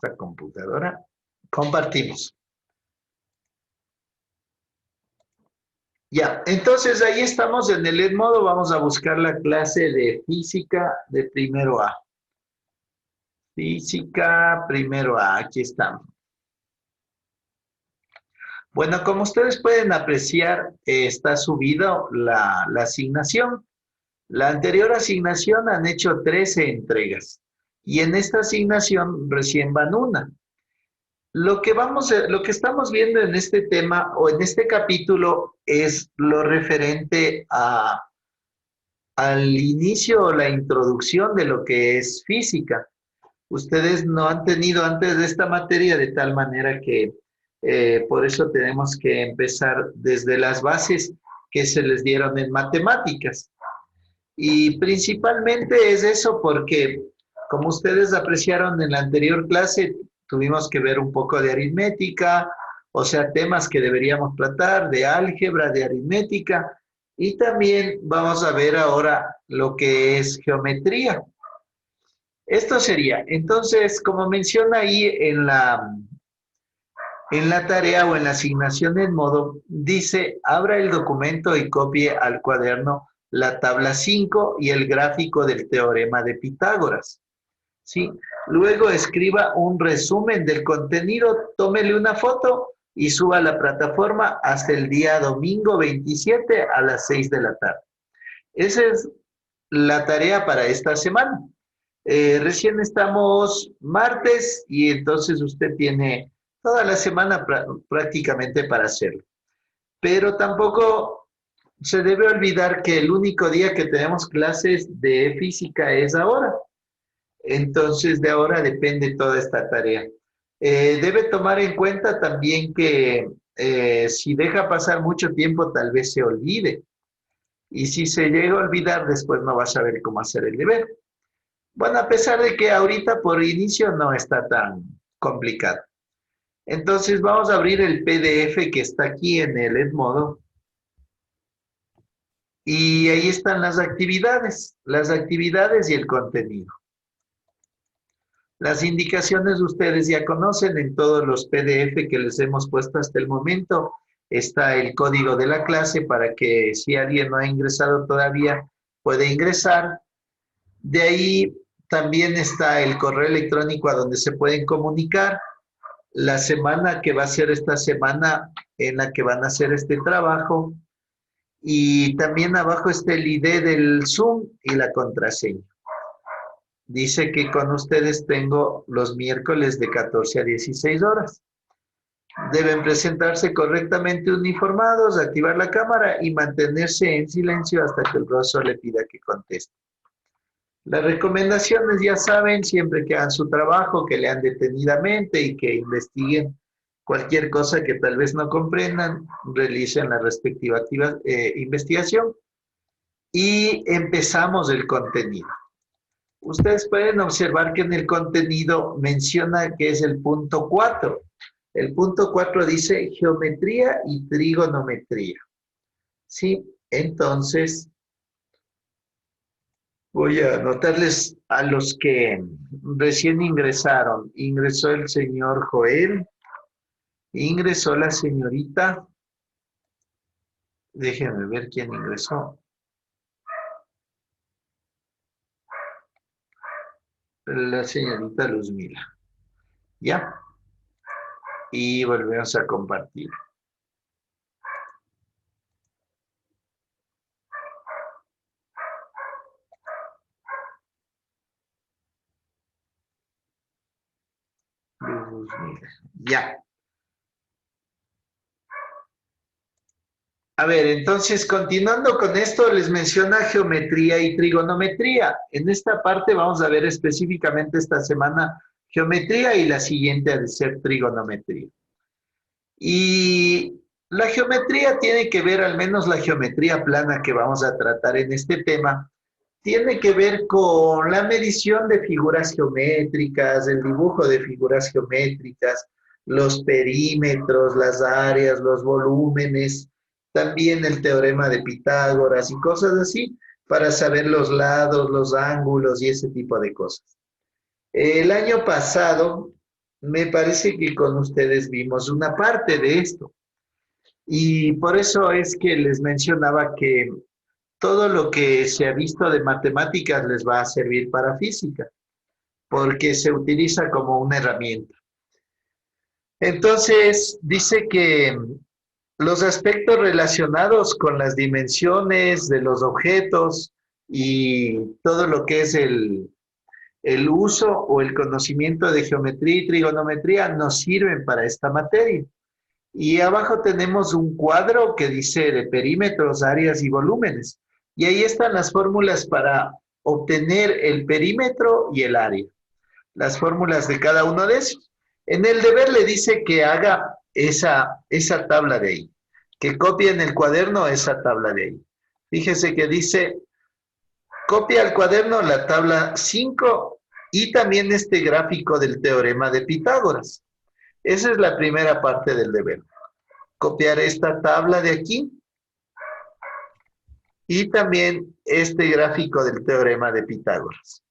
esta computadora. Compartimos. Ya, entonces ahí estamos en el Edmodo. Vamos a buscar la clase de física de primero A. Física primero A, aquí estamos. Bueno, como ustedes pueden apreciar, está subida la asignación. La anterior asignación han hecho 13 entregas y en esta asignación recién van una. Lo que estamos viendo en este tema o en este capítulo es lo referente al inicio o la introducción de lo que es física. Ustedes no han tenido antes de esta materia de tal manera que por eso tenemos que empezar desde las bases que se les dieron en matemáticas. Y principalmente es eso porque, como ustedes apreciaron en la anterior clase, tuvimos que ver un poco de aritmética, o sea, temas que deberíamos tratar, de álgebra, de aritmética, y también vamos a ver ahora lo que es geometría. Esto sería, entonces, como menciona ahí en la tarea o en la asignación en modo, dice, abra el documento y copie al cuaderno la tabla 5 y el gráfico del teorema de Pitágoras. ¿Sí? Luego escriba un resumen del contenido, tómele una foto y suba a la plataforma hasta el día domingo 27 a las 6 de la tarde. Esa es la tarea para esta semana. Recién estamos martes y entonces usted tiene toda la semana prácticamente para hacerlo. Pero tampoco se debe olvidar que el único día que tenemos clases de física es ahora. Entonces, de ahora depende toda esta tarea. Debe tomar en cuenta también que si deja pasar mucho tiempo, tal vez se olvide. Y si se llega a olvidar, después no va a saber cómo hacer el deber. Bueno, a pesar de que ahorita por inicio no está tan complicado. Entonces vamos a abrir el PDF que está aquí en el Edmodo. Y ahí están las actividades y el contenido. Las indicaciones ustedes ya conocen en todos los PDF que les hemos puesto hasta el momento. Está el código de la clase para que si alguien no ha ingresado todavía puede ingresar. De ahí también está el correo electrónico a donde se pueden comunicar. La semana que va a ser esta semana en la que van a hacer este trabajo. Y también abajo está el ID del Zoom y la contraseña. Dice que con ustedes tengo los miércoles de 14 a 16 horas. Deben presentarse correctamente uniformados, activar la cámara y mantenerse en silencio hasta que el profesor le pida que conteste. Las recomendaciones ya saben, siempre que hagan su trabajo, que lean detenidamente y que investiguen cualquier cosa que tal vez no comprendan, realicen la respectiva investigación y empezamos el contenido. Ustedes pueden observar que en el contenido menciona que es el punto 4. El punto 4 dice geometría y trigonometría. ¿Sí? Entonces, voy a anotarles a los que recién ingresaron. Ingresó el señor Joel, ingresó la señorita. Déjenme ver quién ingresó. La señorita Luzmila. ¿Ya? Y volvemos a compartir. Luzmila. Ya. A ver, entonces, continuando con esto, les menciona geometría y trigonometría. En esta parte vamos a ver específicamente esta semana geometría y la siguiente ha de ser trigonometría. Y la geometría tiene que ver, al menos la geometría plana que vamos a tratar en este tema, tiene que ver con la medición de figuras geométricas, el dibujo de figuras geométricas, los perímetros, las áreas, los volúmenes, también el teorema de Pitágoras y cosas así, para saber los lados, los ángulos y ese tipo de cosas. El año pasado me parece que con ustedes vimos una parte de esto. Y por eso es que les mencionaba que todo lo que se ha visto de matemáticas les va a servir para física, porque se utiliza como una herramienta. Entonces, dice que los aspectos relacionados con las dimensiones de los objetos y todo lo que es el uso o el conocimiento de geometría y trigonometría nos sirven para esta materia. Y abajo tenemos un cuadro que dice de perímetros, áreas y volúmenes. Y ahí están las fórmulas para obtener el perímetro y el área. Las fórmulas de cada uno de esos. En el deber le dice que haga esa tabla de ahí, que copie en el cuaderno esa tabla de ahí. Fíjese que dice, copia al cuaderno la tabla 5 y también este gráfico del teorema de Pitágoras. Esa es la primera parte del deber. Copiar esta tabla de aquí y también este gráfico del teorema de Pitágoras.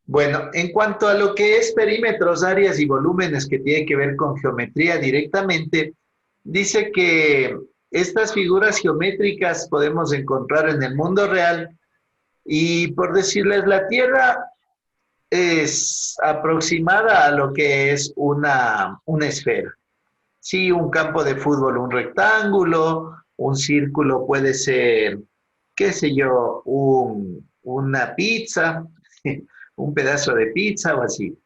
Bueno, en cuanto a lo que es perímetros, áreas y volúmenes que tiene que ver con geometría directamente, dice que estas figuras geométricas podemos encontrar en el mundo real y por decirles, la Tierra es aproximada a lo que es una esfera. Sí, un campo de fútbol, un rectángulo, un círculo puede ser, qué sé yo, una pizza, un pedazo de pizza o así.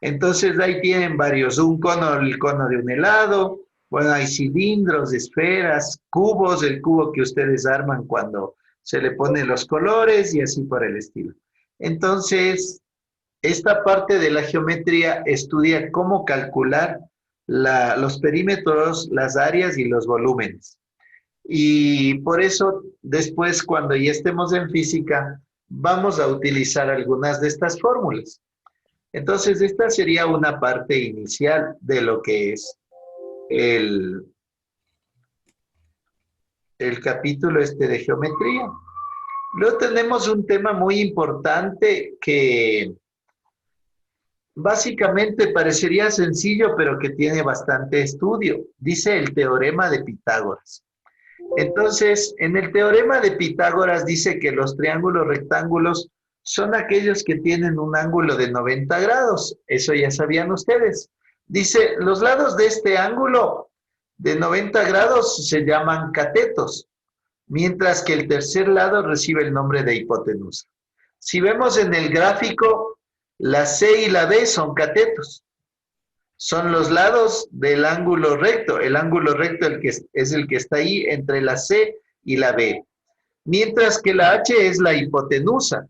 Entonces ahí tienen varios, un cono, el cono de un helado, bueno, hay cilindros, esferas, cubos, el cubo que ustedes arman cuando se le ponen los colores y así por el estilo. Entonces, esta parte de la geometría estudia cómo calcular los perímetros, las áreas y los volúmenes. Y por eso, después, cuando ya estemos en física, vamos a utilizar algunas de estas fórmulas. Entonces, esta sería una parte inicial de lo que es el, el capítulo este de geometría. Luego tenemos un tema muy importante que básicamente parecería sencillo, pero que tiene bastante estudio. Dice el teorema de Pitágoras. Entonces, en el teorema de Pitágoras dice que los triángulos rectángulos son aquellos que tienen un ángulo de 90 grados. Eso ya sabían ustedes. Dice, los lados de este ángulo de 90 grados se llaman catetos, mientras que el tercer lado recibe el nombre de hipotenusa. Si vemos en el gráfico, la C y la D son catetos. Son los lados del ángulo recto. El ángulo recto es el que está ahí entre la C y la B. Mientras que la H es la hipotenusa.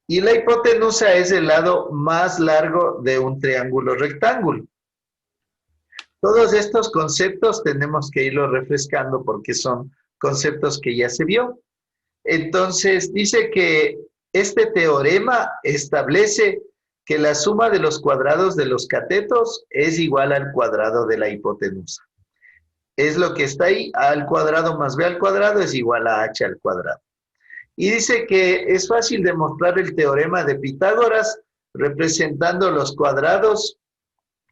Y la hipotenusa es el lado más largo de un triángulo rectángulo. Todos estos conceptos tenemos que irlos refrescando porque son conceptos que ya se vio. Entonces, dice que este teorema establece que la suma de los cuadrados de los catetos es igual al cuadrado de la hipotenusa. Es lo que está ahí, a al cuadrado más b al cuadrado es igual a h al cuadrado. Y dice que es fácil demostrar el teorema de Pitágoras representando los cuadrados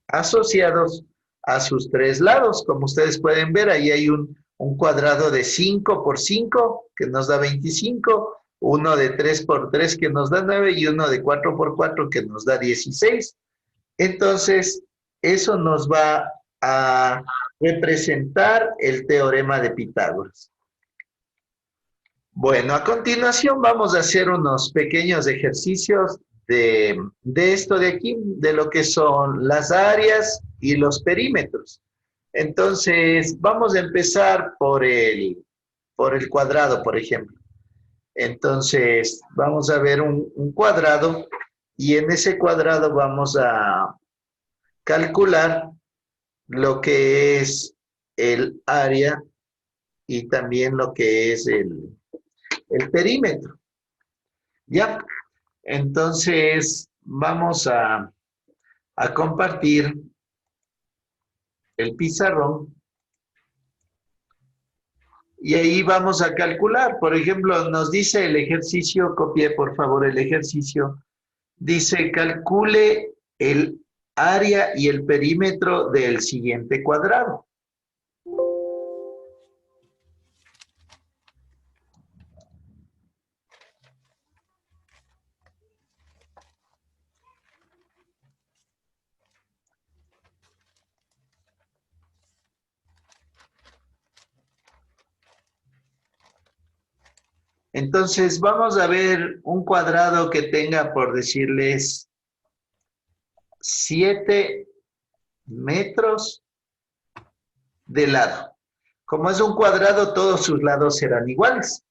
asociados a sus tres lados. Como ustedes pueden ver, ahí hay un cuadrado de 5 por 5 que nos da 25, uno de 3 por 3 que nos da 9 y uno de 4 por 4 que nos da 16. Entonces, eso nos va a representar el teorema de Pitágoras. Bueno, a continuación vamos a hacer unos pequeños ejercicios de esto de aquí, de lo que son las áreas y los perímetros. Entonces, vamos a empezar por el cuadrado, por ejemplo. Entonces, vamos a ver un cuadrado y en ese cuadrado vamos a calcular lo que es el área y también lo que es el perímetro. ¿Ya? Entonces, vamos a compartir el pizarrón y ahí vamos a calcular. Por ejemplo, nos dice el ejercicio, copie por favor el ejercicio, dice calcule el área y el perímetro del siguiente cuadrado. Entonces, vamos a ver un cuadrado que tenga, por decirles, 7 metros de lado. Como es un cuadrado, todos sus lados serán iguales.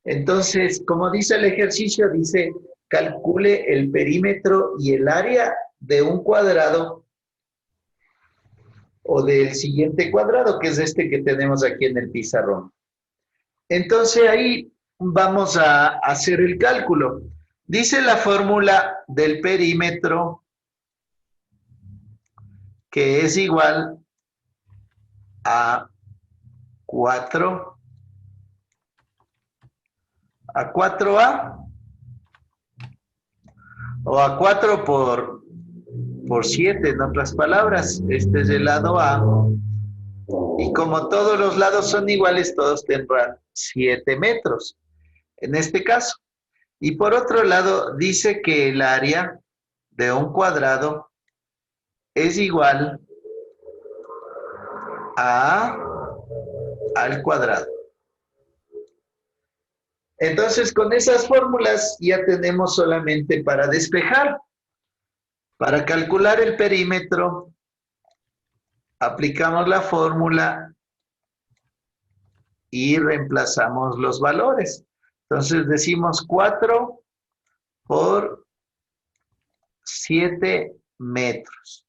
Entonces, como dice el ejercicio, dice, calcule el perímetro y el área de un cuadrado o del siguiente cuadrado, que es este que tenemos aquí en el pizarrón. Entonces, ahí vamos a hacer el cálculo. Dice la fórmula del perímetro que es igual a 4 a 4A o a 4 por 7, en otras palabras. Este es el lado A. Y como todos los lados son iguales, todos tendrán 7 metros, en este caso. Y por otro lado, dice que el área de un cuadrado es igual a al cuadrado. Entonces, con esas fórmulas ya tenemos solamente para despejar. Para calcular el perímetro, aplicamos la fórmula y reemplazamos los valores. Entonces decimos 4 por 7 metros.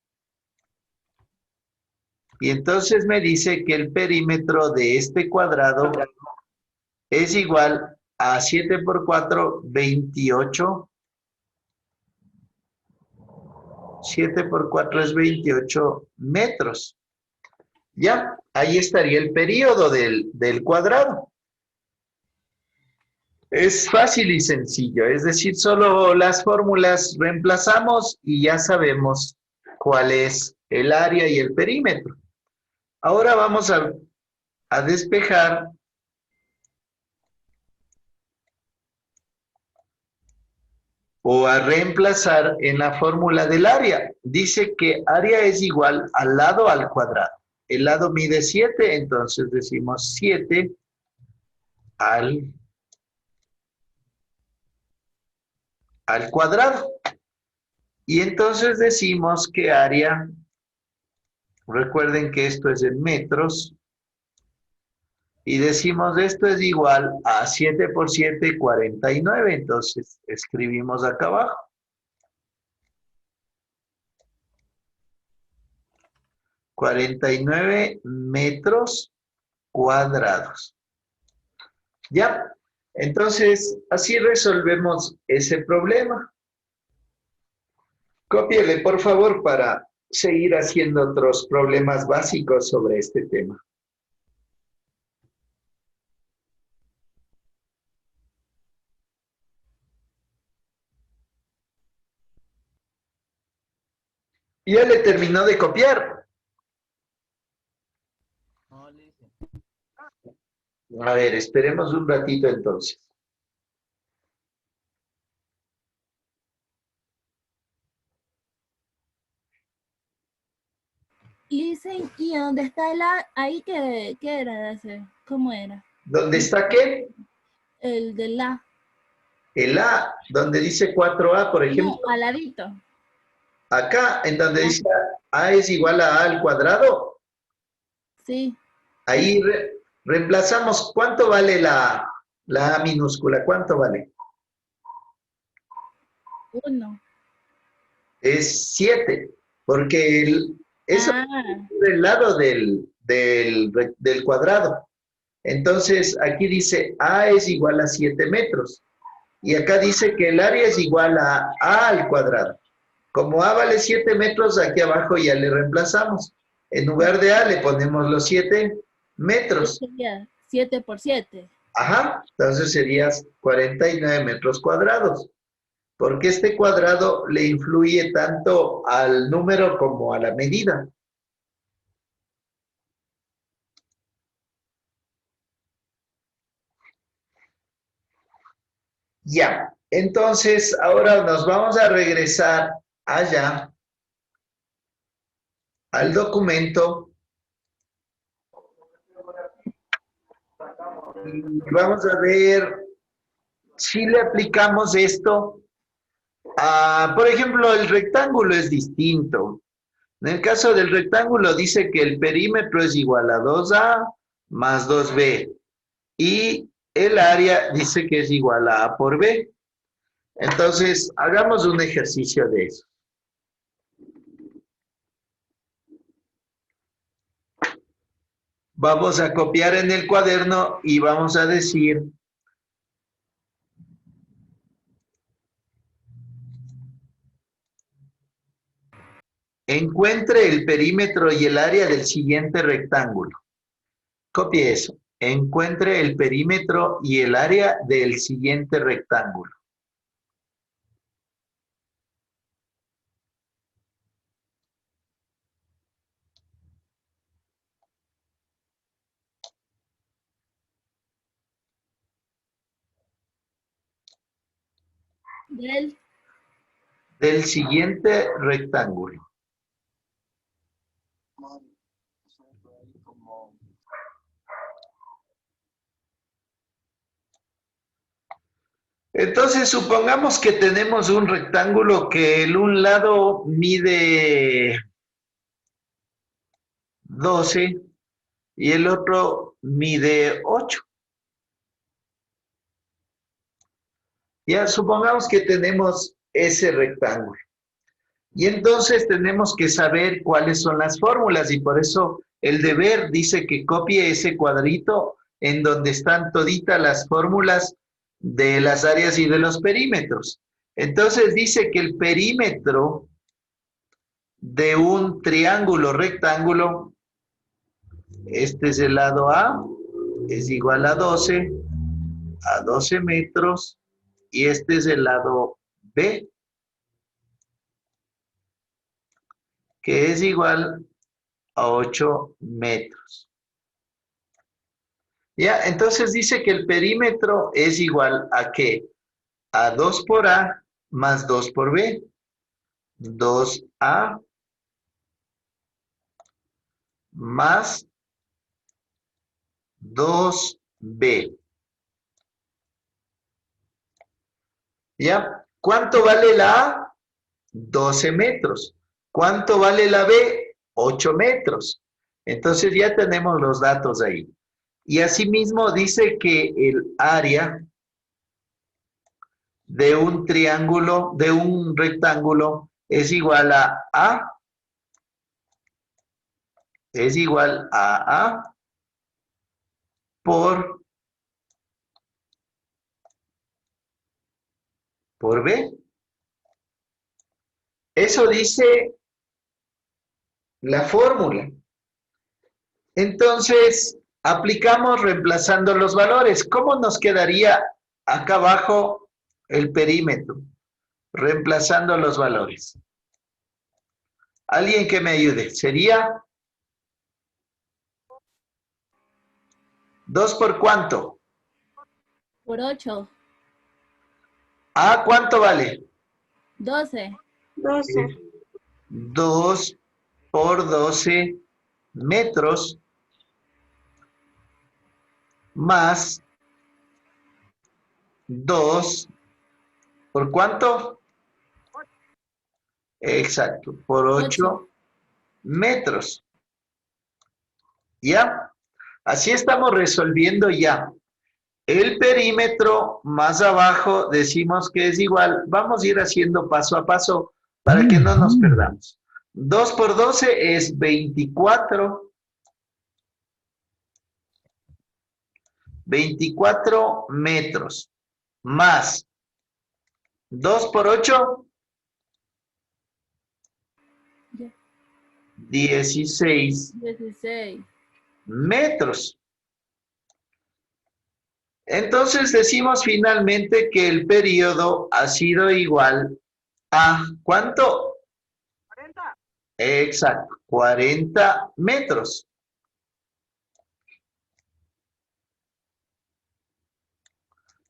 Y entonces me dice que el perímetro de este cuadrado es igual a 7 por 4, 28. 7 por 4 es 28 metros. Ya, ahí estaría el período del cuadrado. Es fácil y sencillo, es decir, solo las fórmulas reemplazamos y ya sabemos cuál es el área y el perímetro. Ahora vamos a despejar o a reemplazar en la fórmula del área. Dice que área es igual al lado al cuadrado. El lado mide 7, entonces decimos 7 al cuadrado. Y entonces decimos que área, recuerden que esto es en metros, y decimos esto es igual a 7 por 7, 49. Entonces escribimos acá abajo. 49 metros cuadrados. ¿Ya? Entonces, así resolvemos ese problema. Cópiele, por favor, para seguir haciendo otros problemas básicos sobre este tema. Ya le terminó de copiar. A ver, esperemos un ratito entonces. Listen, ¿y dónde está el A? Ahí qué era de hacer? ¿Cómo era? ¿Dónde está qué? El del A. El A, donde dice 4A, por ejemplo. No, al ladito. Acá, en donde dice A es igual a A al cuadrado. Sí. Ahí reemplazamos. ¿Cuánto vale la A minúscula? ¿Cuánto vale? 1. Es 7, porque eso es del lado del cuadrado. Entonces, aquí dice A es igual a 7 metros. Y acá dice que el área es igual a A al cuadrado. Como A vale 7 metros, aquí abajo ya le reemplazamos. En lugar de A le ponemos los 7 metros. Sería 7 por 7. Ajá, entonces serían 49 metros cuadrados. porque este cuadrado le influye tanto al número como a la medida. Ya, entonces ahora nos vamos a regresar allá al documento y vamos a ver si le aplicamos esto a, por ejemplo, el rectángulo es distinto. En el caso del rectángulo dice que el perímetro es igual a 2A más 2B y el área dice que es igual a A por B. Entonces, hagamos un ejercicio de eso. Vamos a copiar en el cuaderno y vamos a decir encuentre el perímetro y el área del siguiente rectángulo. Copie eso. Encuentre el perímetro y el área del siguiente rectángulo. Del, Del siguiente rectángulo. Entonces, supongamos que tenemos un rectángulo que el un lado mide 12 y el otro mide 8. Ya, supongamos que tenemos ese rectángulo. Y entonces tenemos que saber cuáles son las fórmulas y por eso el deber dice que copie ese cuadrito en donde están toditas las fórmulas de las áreas y de los perímetros. Entonces dice que el perímetro de un triángulo rectángulo, este es el lado A, es igual a 12 metros, y este es el lado B, que es igual a 8 metros. Ya, entonces dice que el perímetro es igual a ¿qué? A 2 por A más 2 por B. 2A más 2B. ¿Ya? ¿Cuánto vale la A? 12 metros. ¿Cuánto vale la B? 8 metros. Entonces ya tenemos los datos ahí. Y asimismo dice que el área de un triángulo, de un rectángulo, es igual a A, es igual a A por B. Eso dice la fórmula. Entonces, aplicamos reemplazando los valores. ¿Cómo nos quedaría acá abajo el perímetro? Reemplazando los valores. Alguien que me ayude. Sería 2 por cuánto. por 8. ¿A cuánto vale? 12. 12. 2 por 12 metros más 2 por cuánto? Exacto, por 8 metros. ¿Ya? Así estamos resolviendo ya. El perímetro más abajo decimos que es igual. Vamos a ir haciendo paso a paso para que no nos perdamos. 2 por 12 es 24. 24 metros. Más 2 por 8. 16 16. metros. Entonces decimos finalmente que el periodo ha sido igual a ¿cuánto? 40. Exacto, 40 metros.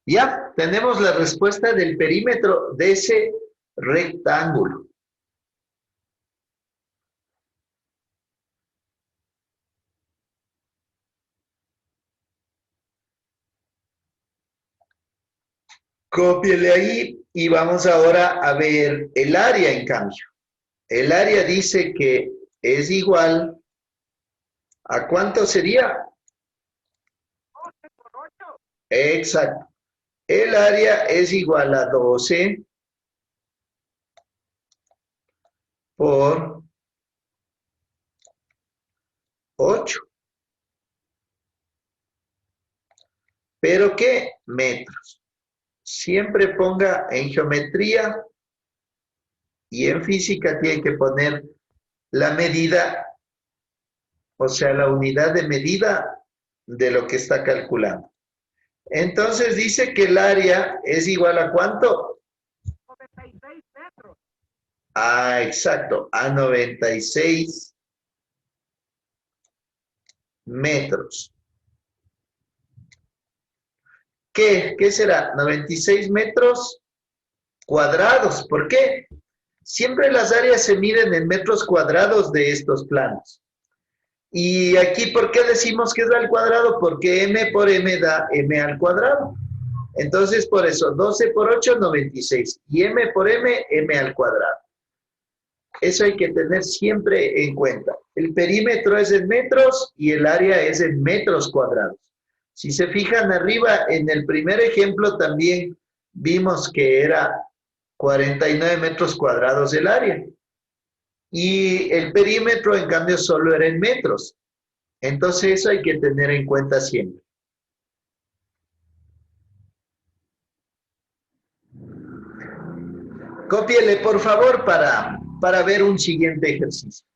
Ya tenemos la respuesta del perímetro de ese rectángulo. Cópiele ahí y vamos ahora a ver el área en cambio. El área dice que es igual a ¿cuánto sería? 12 por 8. Exacto. El área es igual a 12 por 8. ¿Pero qué? Metros. Siempre ponga en geometría y en física tiene que poner la medida, o sea, la unidad de medida de lo que está calculando. Entonces dice que el área es igual a ¿cuánto? 96 metros. Ah, exacto, a 96 metros. ¿Qué será? 96 metros cuadrados. ¿Por qué? Siempre las áreas se miden en metros cuadrados de estos planos. Y aquí, ¿por qué decimos que es al cuadrado? Porque m por m da m al cuadrado. Entonces, por eso, 12 por 8, 96. Y m por m, m al cuadrado. Eso hay que tener siempre en cuenta. El perímetro es en metros y el área es en metros cuadrados. Si se fijan arriba, en el primer ejemplo también vimos que era 49 metros cuadrados el área. Y el perímetro, en cambio, solo era en metros. Entonces, eso hay que tener en cuenta siempre. Cópiele, por favor, para ver un siguiente ejercicio.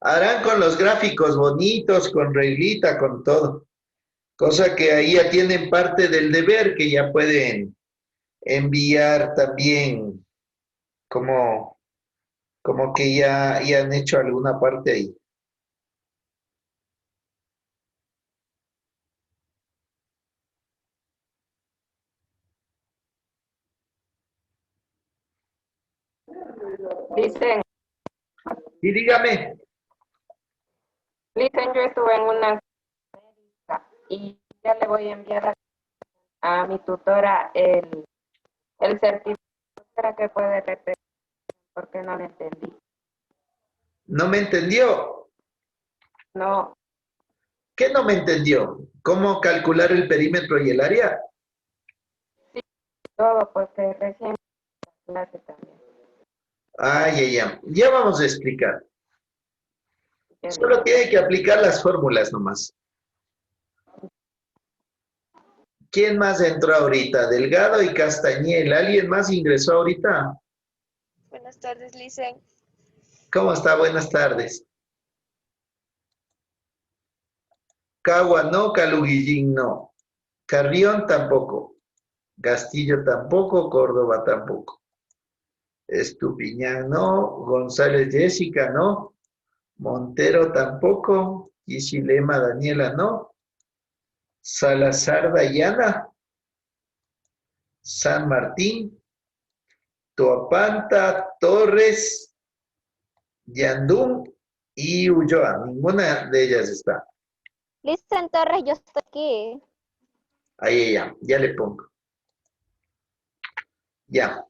Harán con los gráficos bonitos, con reglita, con todo. Cosa que ahí ya tienen parte del deber que ya pueden enviar también como que ya han hecho alguna parte ahí. Dicen, Y dígame, yo estuve en una y ya le voy a enviar a mi tutora el certificado para que pueda repetir porque no lo entendí. ¿no me entendió? No, ¿Qué no me entendió? ¿Cómo calcular el perímetro y el área? todo porque recién clase también. Ya vamos a explicar. Solo tiene que aplicar las fórmulas nomás. ¿Quién más entró ahorita? Delgado y Castañel. ¿Alguien más ingresó ahorita? Buenas tardes, Licen. ¿Cómo está? Buenas tardes. Cagua no, Caluguillín no. Carrión tampoco. Castillo tampoco, Córdoba tampoco. Estupiñán no, González Jessica no, Montero tampoco, Isilema Daniela no, Salazar Dayana, San Martín, Toapanta, Torres, Yandún y Ulloa. Ninguna de ellas está. Licen Torres, yo estoy aquí. Ahí ya le pongo. Ya.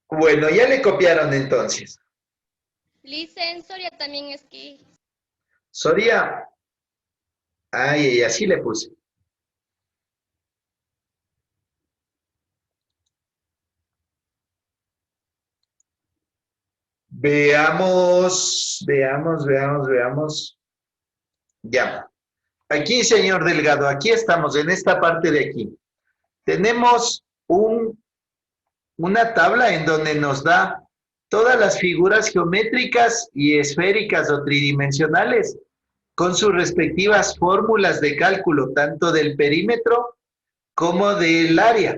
Bueno, ya le copiaron entonces. Licen Soria también es aquí. Soria. Así le puse. Veamos. Ya. Aquí, señor Delgado, aquí estamos, en esta parte de aquí. Tenemos una tabla en donde nos da todas las figuras geométricas y esféricas o tridimensionales con sus respectivas fórmulas de cálculo, tanto del perímetro como del área.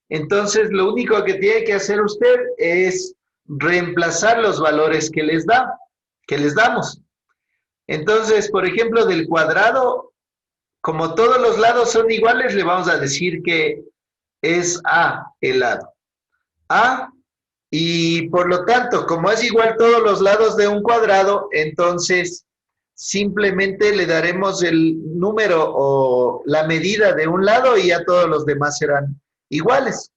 Entonces, lo único que tiene que hacer usted es reemplazar los valores que les damos. Entonces, por ejemplo, del cuadrado, como todos los lados son iguales, le vamos a decir que es A el lado. A, y por lo tanto, como es igual todos los lados de un cuadrado, entonces simplemente le daremos el número o la medida de un lado y ya todos los demás serán iguales.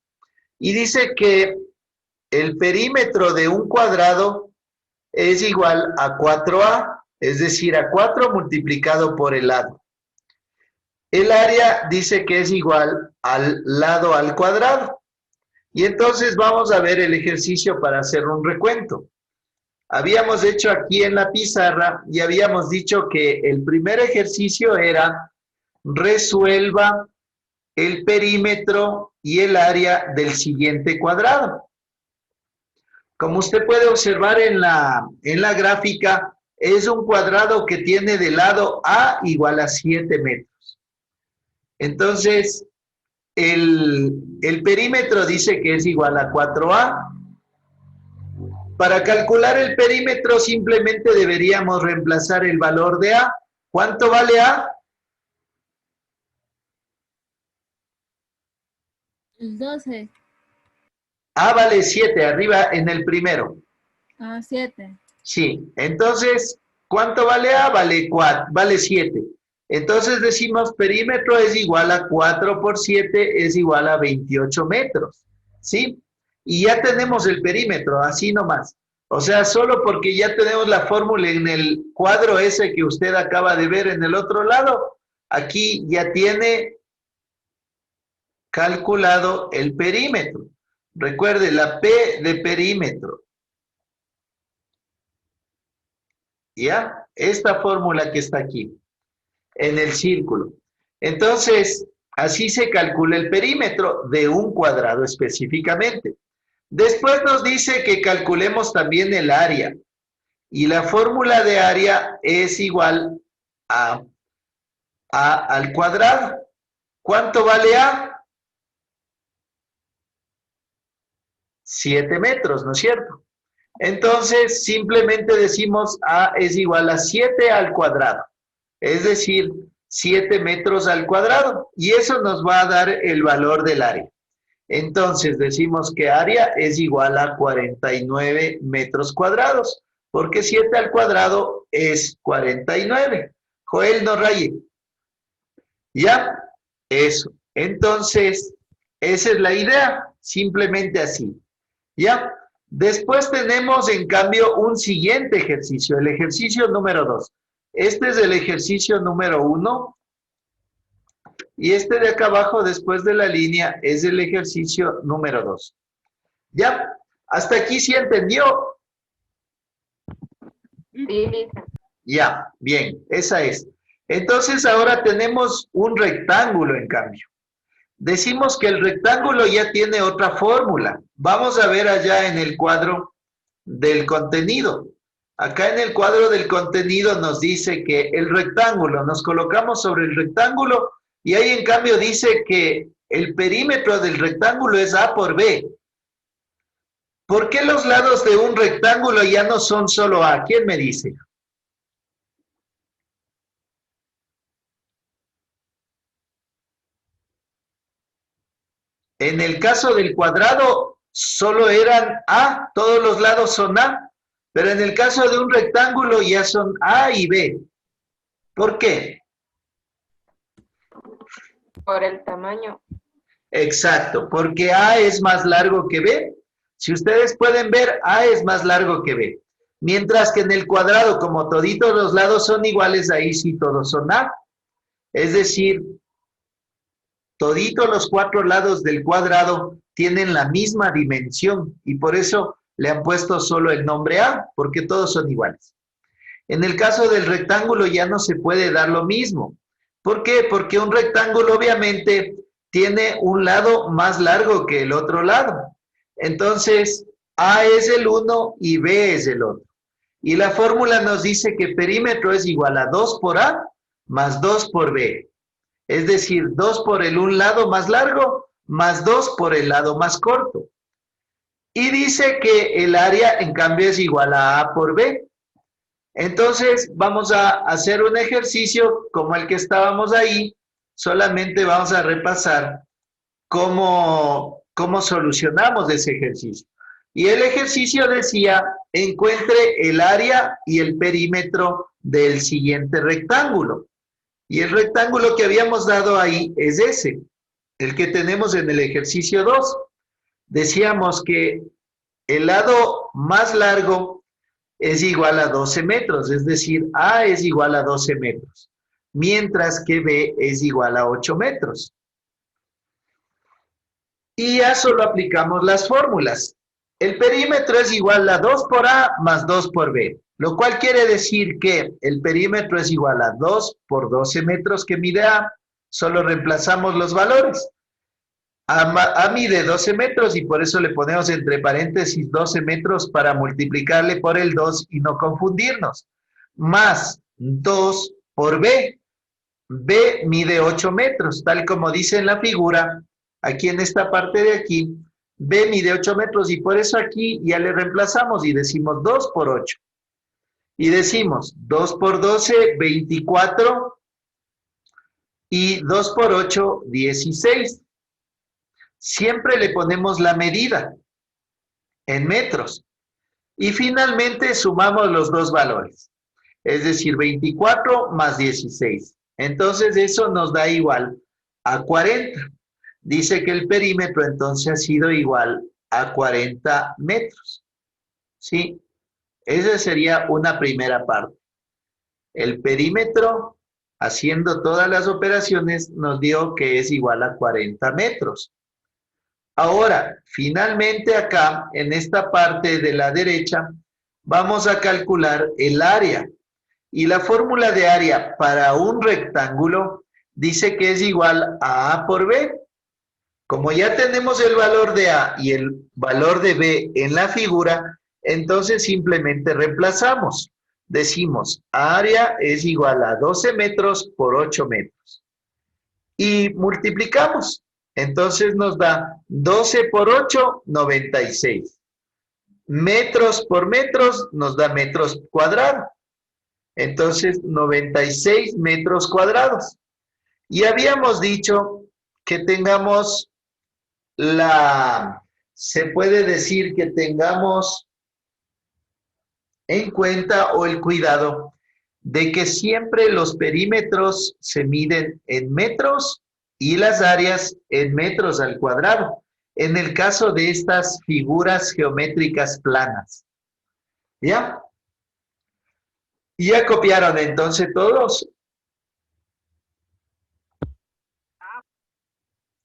Y dice que el perímetro de un cuadrado es igual a 4A, es decir, a 4 multiplicado por el lado. El área dice que es igual al lado al cuadrado. Y entonces vamos a ver el ejercicio para hacer un recuento. Habíamos hecho aquí en la pizarra y habíamos dicho que el primer ejercicio era resuelva el perímetro y el área del siguiente cuadrado. Como usted puede observar en la gráfica, es un cuadrado que tiene de lado A igual a 7 metros. Entonces, el perímetro dice que es igual a 4A. Para calcular el perímetro simplemente deberíamos reemplazar el valor de A. ¿Cuánto vale A? El 12. A vale 7, arriba en el primero. Ah, 7. Sí, entonces, ¿cuánto vale A? Vale 7. Entonces decimos perímetro es igual a 4 por 7 es igual a 28 metros. ¿Sí? Y ya tenemos el perímetro, así nomás. O sea, solo porque ya tenemos la fórmula en el cuadro ese que usted acaba de ver en el otro lado, aquí ya tiene calculado el perímetro. Recuerde, la P de perímetro. ¿Ya? Esta fórmula que está aquí, en el círculo. Entonces, así se calcula el perímetro de un cuadrado específicamente. Después nos dice que calculemos también el área. Y la fórmula de área es igual a al cuadrado. ¿Cuánto vale A? 7 metros, ¿no es cierto? Entonces, simplemente decimos A es igual a 7 al cuadrado. Es decir, 7 metros al cuadrado. Y eso nos va a dar el valor del área. Entonces, decimos que área es igual a 49 metros cuadrados. Porque 7 al cuadrado es 49. Joel, no raye. ¿Ya? Eso. Entonces, esa es la idea. Simplemente así. ¿Ya? Después tenemos, en cambio, un siguiente ejercicio. El ejercicio número 2. Este es el ejercicio número 1. Y este de acá abajo, después de la línea, es el ejercicio número 2. ¿Ya? ¿Hasta aquí sí entendió? Sí, Lisa. Ya, bien, esa es. Entonces ahora tenemos un rectángulo, en cambio. Decimos que el rectángulo ya tiene otra fórmula. Vamos a ver allá en el cuadro del contenido. Acá en el cuadro del contenido nos dice que el rectángulo, nos colocamos sobre el rectángulo y ahí en cambio dice que el perímetro del rectángulo es A por B. ¿Por qué los lados de un rectángulo ya no son solo A? ¿Quién me dice? En el caso del cuadrado, solo eran A, todos los lados son A, pero en el caso de un rectángulo ya son A y B. ¿Por qué? Por el tamaño. Exacto, porque A es más largo que B. Si ustedes pueden ver, A es más largo que B. Mientras que en el cuadrado, como toditos los lados son iguales, ahí sí todos son A. Es decir, toditos los 4 lados del cuadrado tienen la misma dimensión y por eso le han puesto solo el nombre A, porque todos son iguales. En el caso del rectángulo ya no se puede dar lo mismo. ¿Por qué? Porque un rectángulo obviamente tiene un lado más largo que el otro lado. Entonces, A es el 1 y B es el otro. Y la fórmula nos dice que perímetro es igual a 2 por A más 2 por B. Es decir, 2 por el un lado más largo más 2 por el lado más corto. Y dice que el área, en cambio, es igual a A por B. Entonces, vamos a hacer un ejercicio como el que estábamos ahí. Solamente vamos a repasar cómo solucionamos ese ejercicio. Y el ejercicio decía, encuentre el área y el perímetro del siguiente rectángulo. Y el rectángulo que habíamos dado ahí es ese, el que tenemos en el ejercicio 2. Decíamos que el lado más largo es igual a 12 metros, es decir, A es igual a 12 metros, mientras que B es igual a 8 metros. Y ya solo aplicamos las fórmulas. El perímetro es igual a 2 por A más 2 por B, lo cual quiere decir que el perímetro es igual a 2 por 12 metros que mide A. Solo reemplazamos los valores. A mide 12 metros y por eso le ponemos entre paréntesis 12 metros para multiplicarle por el 2 y no confundirnos. Más 2 por B. B mide 8 metros, tal como dice en la figura. Aquí en esta parte de aquí, B mide 8 metros y por eso aquí ya le reemplazamos y decimos 2 por 8. Y decimos 2 por 12, 24 y 2 por 8, 16. Siempre le ponemos la medida en metros. Y finalmente sumamos los dos valores. Es decir, 24 más 16. Entonces eso nos da igual a 40. Dice que el perímetro entonces ha sido igual a 40 metros. ¿Sí? Esa sería una primera parte. El perímetro, haciendo todas las operaciones, nos dio que es igual a 40 metros. Ahora, finalmente acá, en esta parte de la derecha, vamos a calcular el área. Y la fórmula de área para un rectángulo dice que es igual a A por B. Como ya tenemos el valor de A y el valor de B en la figura, entonces simplemente reemplazamos. Decimos, área es igual a 12 metros por 8 metros. Y multiplicamos. Entonces nos da 12 por 8, 96. Metros por metros nos da metros cuadrados. Entonces, 96 metros cuadrados. Y habíamos dicho que tengamos se puede decir que tengamos en cuenta o el cuidado de que siempre los perímetros se miden en metros y las áreas en metros al cuadrado, en el caso de estas figuras geométricas planas. ¿Ya? ¿Ya copiaron entonces todos?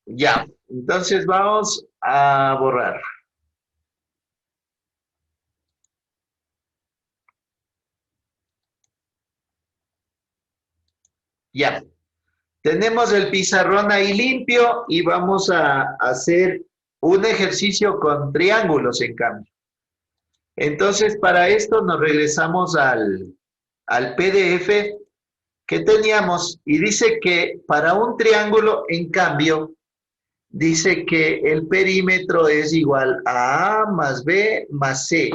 Ya, entonces vamos a borrar. Ya. Tenemos el pizarrón ahí limpio y vamos a hacer un ejercicio con triángulos en cambio. Entonces, para esto nos regresamos al PDF que teníamos y dice que para un triángulo, en cambio, dice que el perímetro es igual a A más B más C.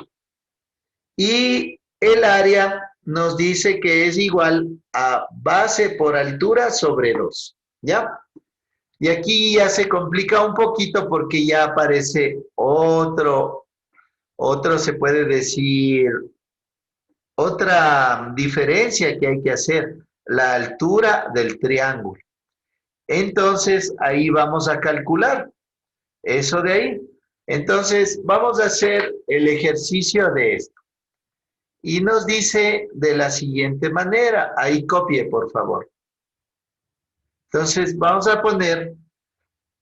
Y el área nos dice que es igual a base por altura sobre 2. ¿Ya? Y aquí ya se complica un poquito porque ya aparece otro se puede decir, otra diferencia que hay que hacer, la altura del triángulo. Entonces, ahí vamos a calcular eso de ahí. Entonces, vamos a hacer el ejercicio de esto. Y nos dice de la siguiente manera, ahí copie, por favor. Entonces, vamos a poner,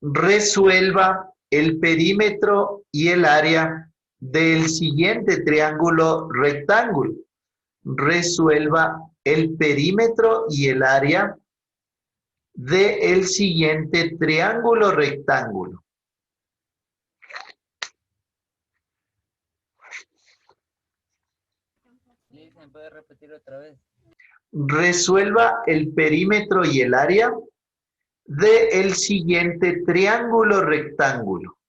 resuelva el perímetro y el área del siguiente triángulo rectángulo. Resuelva el perímetro y el área del siguiente triángulo rectángulo. Listen, ¿puede repetir otra vez? Resuelva el perímetro y el área del siguiente triángulo rectángulo.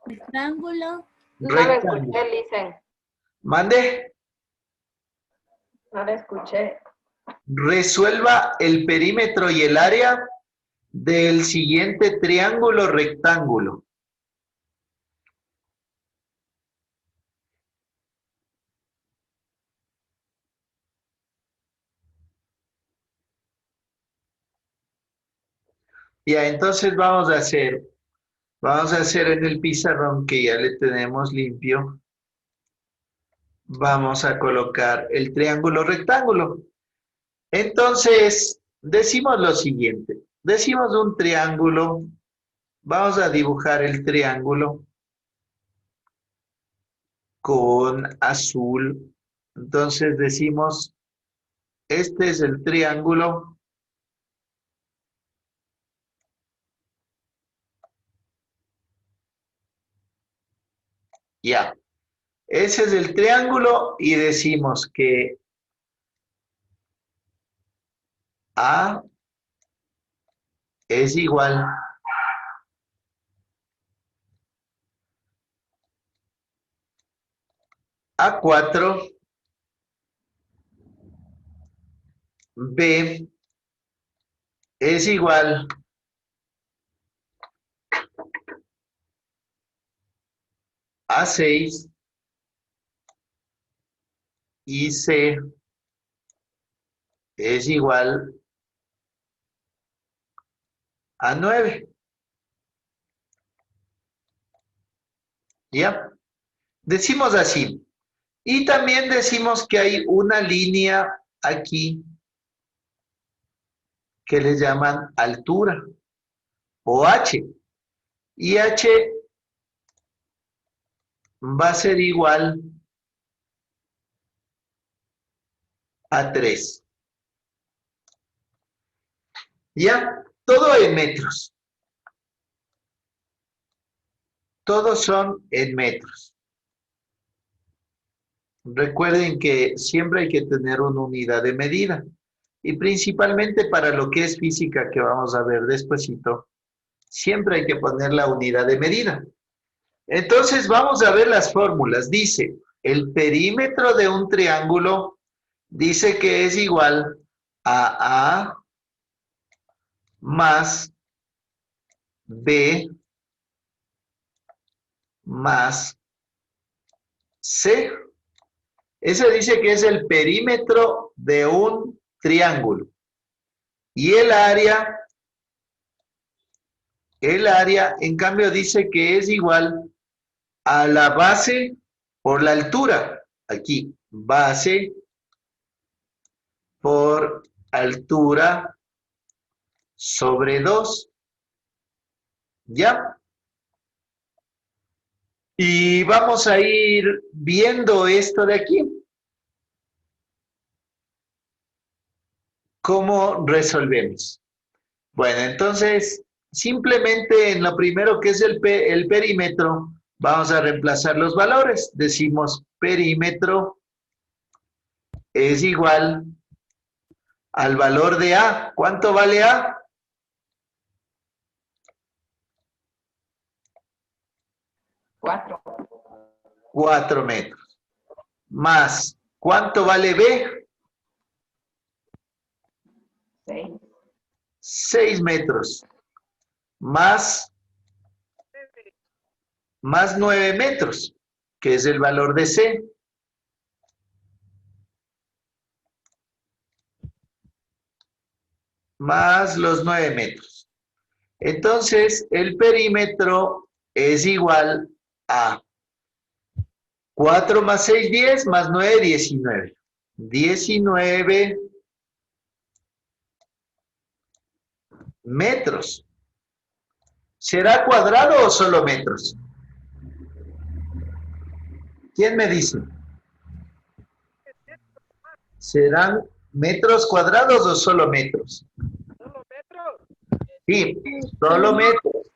Rectángulo. No le Rectángulo. escuché, Listen. Mande. No le escuché. Resuelva el perímetro y el área del siguiente triángulo rectángulo. Ya, entonces vamos a hacer en el pizarrón que ya le tenemos limpio. Vamos a colocar el triángulo rectángulo. Entonces, decimos lo siguiente. Decimos un triángulo. Vamos a dibujar el triángulo con azul. Entonces decimos, este es el triángulo. Ya. Ese es el triángulo y decimos que A es igual a 4, B es igual a 6 y C es igual a 9. ¿Ya? Decimos así. Y también decimos que hay una línea aquí que le llaman altura o H. Y H va a ser igual a 3. ¿Ya? Todo en metros. Todos son en metros. Recuerden que siempre hay que tener una unidad de medida. Y principalmente para lo que es física, que vamos a ver despuesito, siempre hay que poner la unidad de medida. Entonces vamos a ver las fórmulas. Dice, el perímetro de un triángulo dice que es igual a A más B más C. Ese dice que es el perímetro de un triángulo. Y el área, en cambio, dice que es igual a la base por la altura. Aquí, base por altura sobre 2. ¿Ya? Y vamos a ir viendo esto de aquí. ¿Cómo resolvemos? Bueno, entonces, simplemente en lo primero que es el perímetro, vamos a reemplazar los valores. Decimos perímetro es igual al valor de A. ¿Cuánto vale A? 4. 4 metros. Más, ¿cuánto vale B? 6. 6 metros. Más 9 metros, que es el valor de C. Más los 9 metros. Entonces, el perímetro es igual a 4 más 6, 10, más 9, 19. 19 metros. ¿Será cuadrado o solo metros? ¿Quién me dice? ¿Metros cuadrados o solo metros? ¿Solo metros? Sí, solo metros.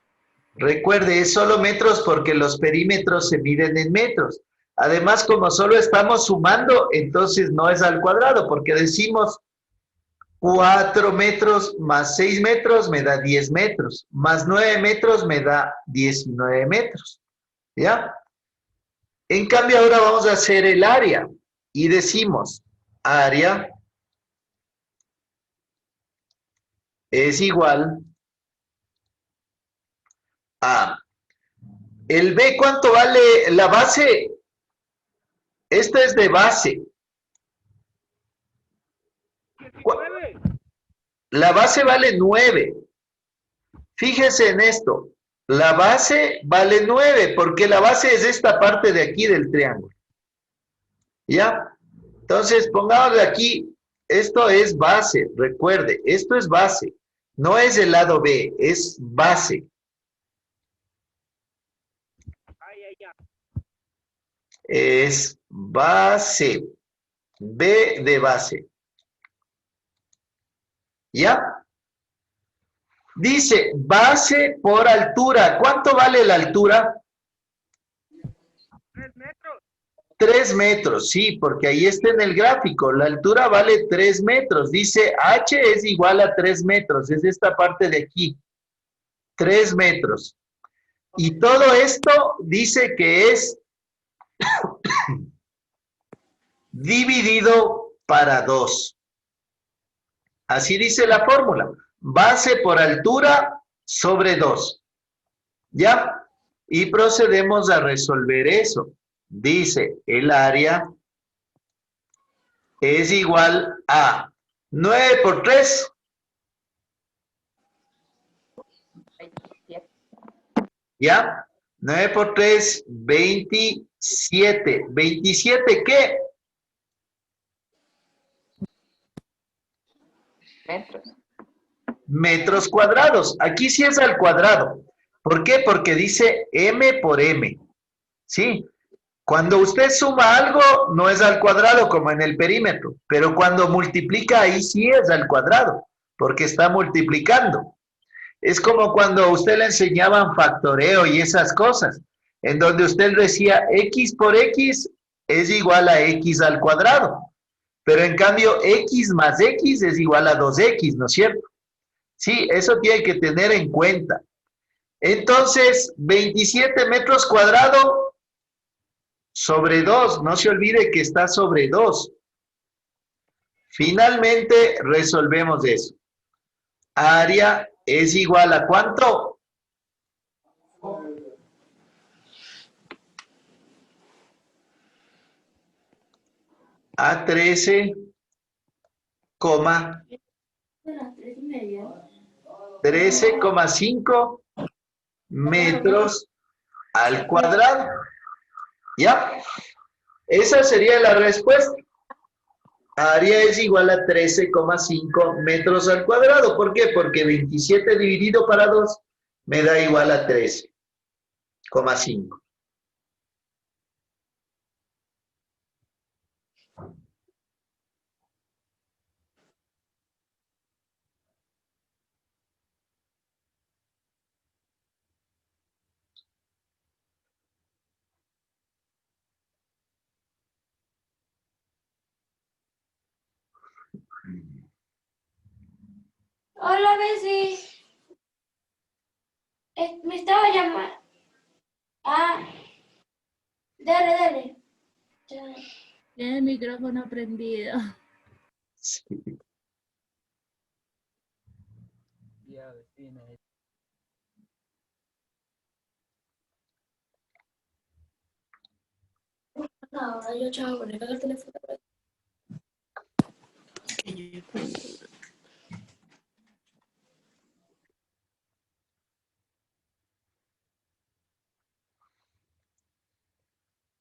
Recuerde, es solo metros porque los perímetros se miden en metros. Además, como solo estamos sumando, entonces no es al cuadrado, porque decimos 4 metros más 6 metros me da 10 metros, más 9 metros me da 19 metros. ¿Ya? En cambio, ahora vamos a hacer el área y decimos, área es igual a... El B, ¿cuánto vale la base? Esta es de base. 19. La base vale 9. Fíjese en esto. La base vale 9 porque la base es esta parte de aquí del triángulo. ¿Ya? Entonces, pongámosle aquí, esto es base, recuerde, esto es base. No es el lado B, es base. Ay, ay, ay. Es base. B de base. ¿Ya? Dice base por altura. ¿Cuánto vale la altura? 3 metros. 3 metros, sí, porque ahí está en el gráfico. La altura vale 3 metros. Dice H es igual a 3 metros. Es esta parte de aquí. 3 metros. Y todo esto dice que es dividido para 2. Así dice la fórmula. Base por altura sobre 2. ¿Ya? Y procedemos a resolver eso. Dice, el área es igual a 9 por 3. 27. ¿Ya? 9 por 3, 27. ¿27 qué? Metros. Metros cuadrados. Aquí sí es al cuadrado. ¿Por qué? Porque dice M por M. ¿Sí? Cuando usted suma algo, no es al cuadrado como en el perímetro. Pero cuando multiplica, ahí sí es al cuadrado. Porque está multiplicando. Es como cuando a usted le enseñaban factoreo y esas cosas. En donde usted decía X por X es igual a X al cuadrado. Pero en cambio, X más X es igual a 2X, ¿no es cierto? Sí, eso tiene que tener en cuenta. Entonces, 27 metros cuadrados sobre 2. No se olvide que está sobre 2. Finalmente, resolvemos eso. Área es igual a ¿cuánto? A 13,5 metros al cuadrado. ¿Ya? Esa sería la respuesta. Área es igual a 13,5 metros al cuadrado. ¿Por qué? Porque 27 dividido para 2 me da igual a 13,5. Hola, Bessie. Me estaba llamando. Ah, dale, dale. Ya. Tiene el micrófono prendido. Sí. No, ahora yo, chavo, le cago el teléfono.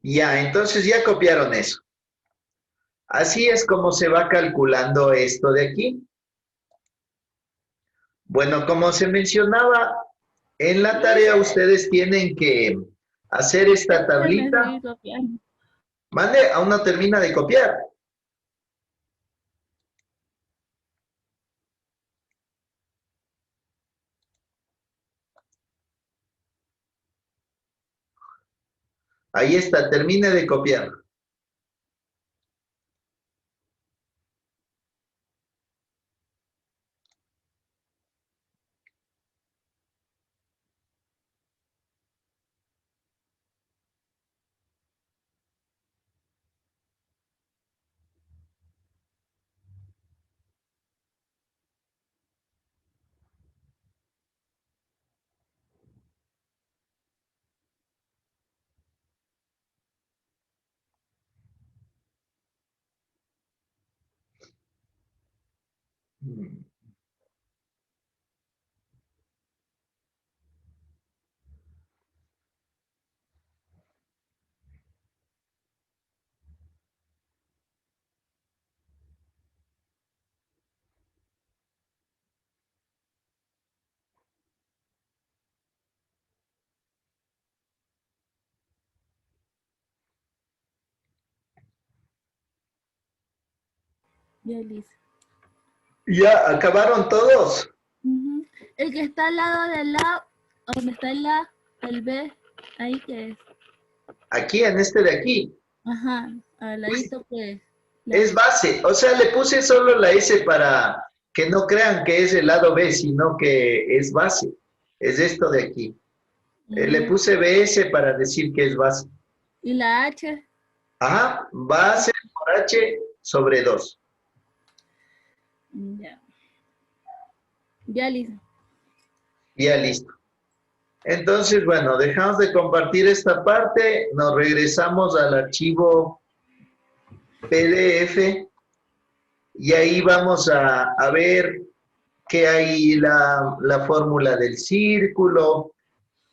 Ya, entonces ya copiaron eso. Así es como se va calculando esto de aquí. Bueno, como se mencionaba, en la tarea ustedes tienen que hacer esta tablita. Sí, copiando. Mande, aún no termina de copiar. Ahí está, termine de copiar. Ya, Liz. ¿Ya acabaron todos? Ujú. El que está al lado del la, donde está el B, ahí que es. Aquí, en este de aquí. Ajá, al ladito pues. Es base. O sea, le puse solo la S para que no crean que es el lado B, sino que es base. Es esto de aquí. Le puse BS para decir que es base. ¿Y la H? Ajá, base por H sobre 2. Ya. Ya, Liz. Ya listo. Entonces, bueno, dejamos de compartir esta parte, nos regresamos al archivo PDF y ahí vamos a ver que hay la fórmula del círculo,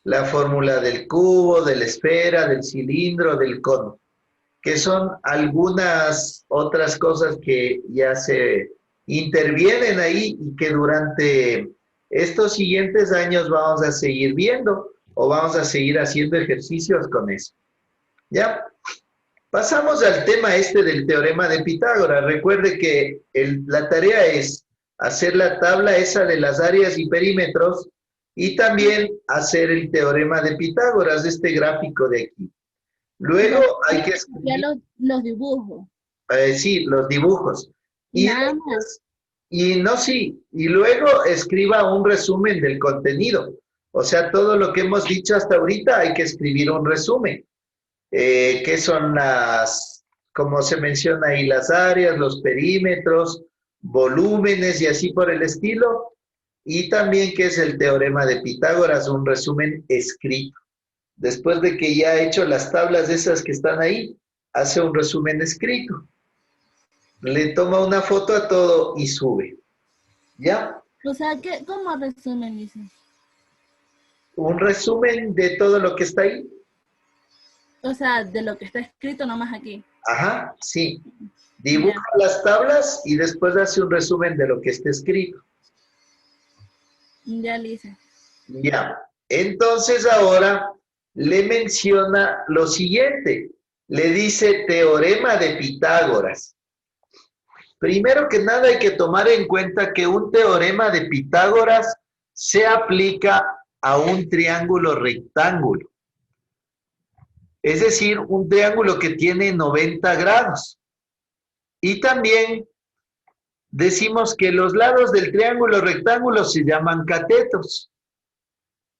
la fórmula del cubo, de la esfera, del cilindro, del cono, que son algunas otras cosas que ya se intervienen ahí y que durante estos siguientes años vamos a seguir viendo o vamos a seguir haciendo ejercicios con eso. ¿Ya? Pasamos al tema este del teorema de Pitágoras. Recuerde que la tarea es hacer la tabla esa de las áreas y perímetros y también hacer el teorema de Pitágoras, este gráfico de aquí. Luego hay que Ya escribir, los dibujos. sí, los dibujos. Y, Nada más. y luego escriba un resumen del contenido. O sea, todo lo que hemos dicho hasta ahorita hay que escribir un resumen. ¿Qué son como se menciona ahí, las áreas, los perímetros, volúmenes y así por el estilo? Y también qué es el teorema de Pitágoras, un resumen escrito. Después de que ya ha hecho las tablas esas que están ahí, hace un resumen escrito. Le toma una foto a todo y sube. ¿Ya? O sea, ¿cómo resumen, Liz? Un resumen de todo lo que está ahí. O sea, de lo que está escrito nomás aquí. Ajá, sí. Dibuja las tablas y después hace un resumen de lo que está escrito. Ya, Liz. Ya. Entonces ahora le menciona lo siguiente. Le dice teorema de Pitágoras. Primero que nada hay que tomar en cuenta que un teorema de Pitágoras se aplica a un triángulo rectángulo. Es decir, un triángulo que tiene 90 grados. Y también decimos que los lados del triángulo rectángulo se llaman catetos.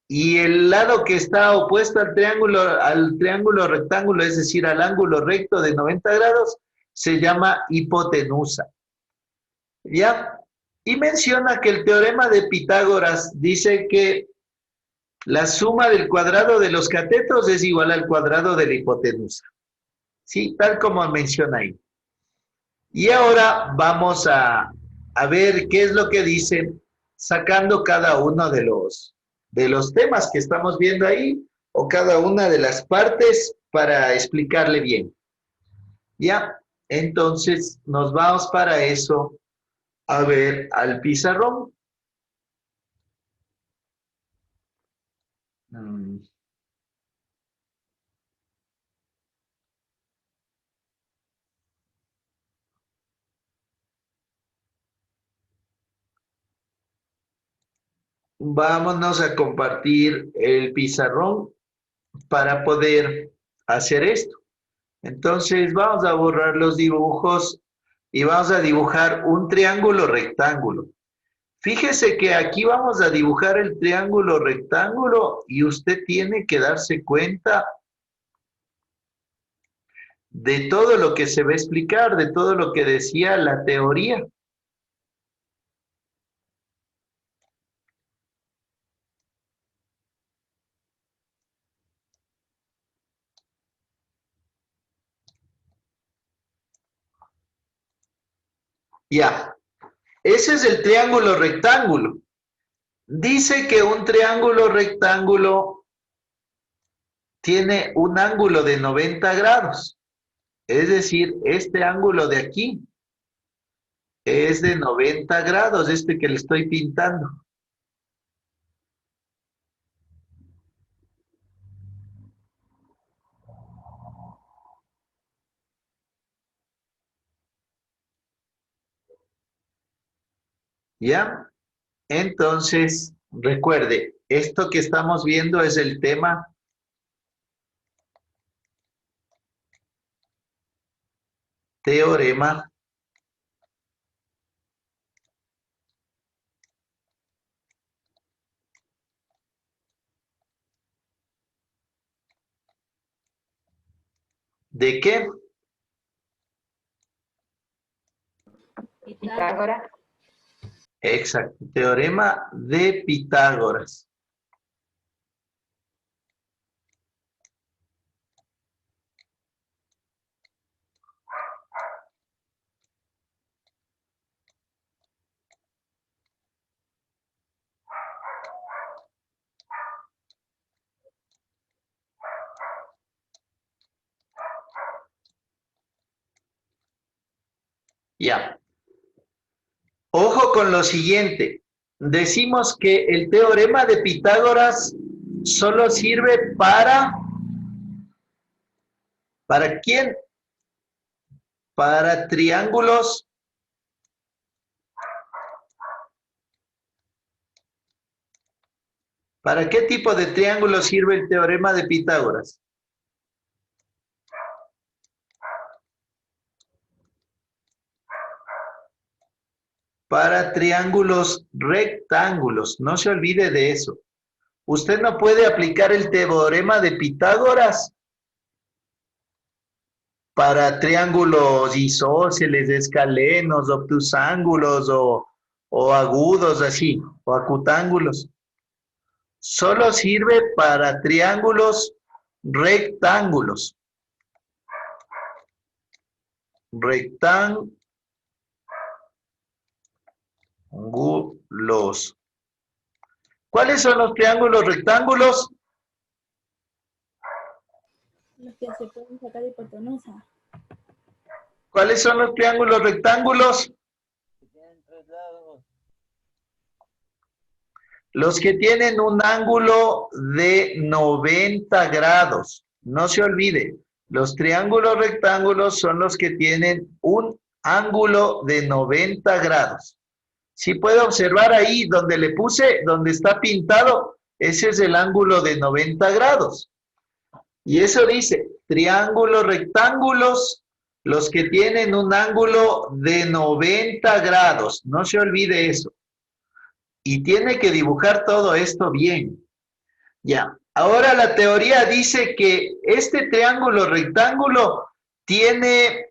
Y el lado que está opuesto al triángulo rectángulo, es decir, al ángulo recto de 90 grados, se llama hipotenusa. ¿Ya? Y menciona que el teorema de Pitágoras dice que la suma del cuadrado de los catetos es igual al cuadrado de la hipotenusa. Sí, tal como menciona ahí. Y ahora vamos a ver qué es lo que dice sacando cada uno de los temas que estamos viendo ahí o cada una de las partes para explicarle bien. ¿Ya? Entonces nos vamos para eso a ver al pizarrón. Vámonos a compartir el pizarrón para poder hacer esto. Entonces vamos a borrar los dibujos y vamos a dibujar un triángulo rectángulo. Fíjese que aquí vamos a dibujar el triángulo rectángulo y usted tiene que darse cuenta de todo lo que se va a explicar, de todo lo que decía la teoría. Ya, ese es el triángulo rectángulo. Dice que un triángulo rectángulo tiene un ángulo de 90 grados. Es decir, este ángulo de aquí es de 90 grados, este que le estoy pintando. ¿Ya? Entonces, recuerde, esto que estamos viendo es el tema teorema ¿de qué? Pitágoras. Exacto, teorema de Pitágoras. Ya. Ojo con lo siguiente. Decimos que el teorema de Pitágoras solo sirve ¿para quién? Para triángulos. ¿Para qué tipo de triángulo sirve el teorema de Pitágoras? Para triángulos rectángulos. No se olvide de eso. Usted no puede aplicar el teorema de Pitágoras para triángulos isósceles, escalenos, obtusángulos o agudos así, o acutángulos. Solo sirve para triángulos rectángulos. Rectángulos. ¿Cuáles son los triángulos rectángulos? Los que se pueden sacar hipotenusa. ¿Cuáles son los triángulos rectángulos? Los que tienen un ángulo de 90 grados. No se olvide, los triángulos rectángulos son los que tienen un ángulo de 90 grados. Si puede observar ahí donde le puse, donde está pintado, ese es el ángulo de 90 grados. Y eso dice, triángulos rectángulos, los que tienen un ángulo de 90 grados. No se olvide eso. Y tiene que dibujar todo esto bien. Ya. Ahora la teoría dice que este triángulo rectángulo tiene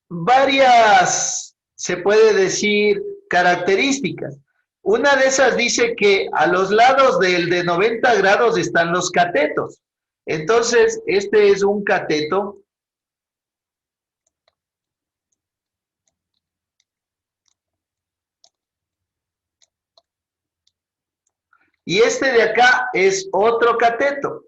varias, se puede decir, características. Una de esas dice que a los lados del de 90 grados están los catetos. Entonces, este es un cateto. Y este de acá es otro cateto.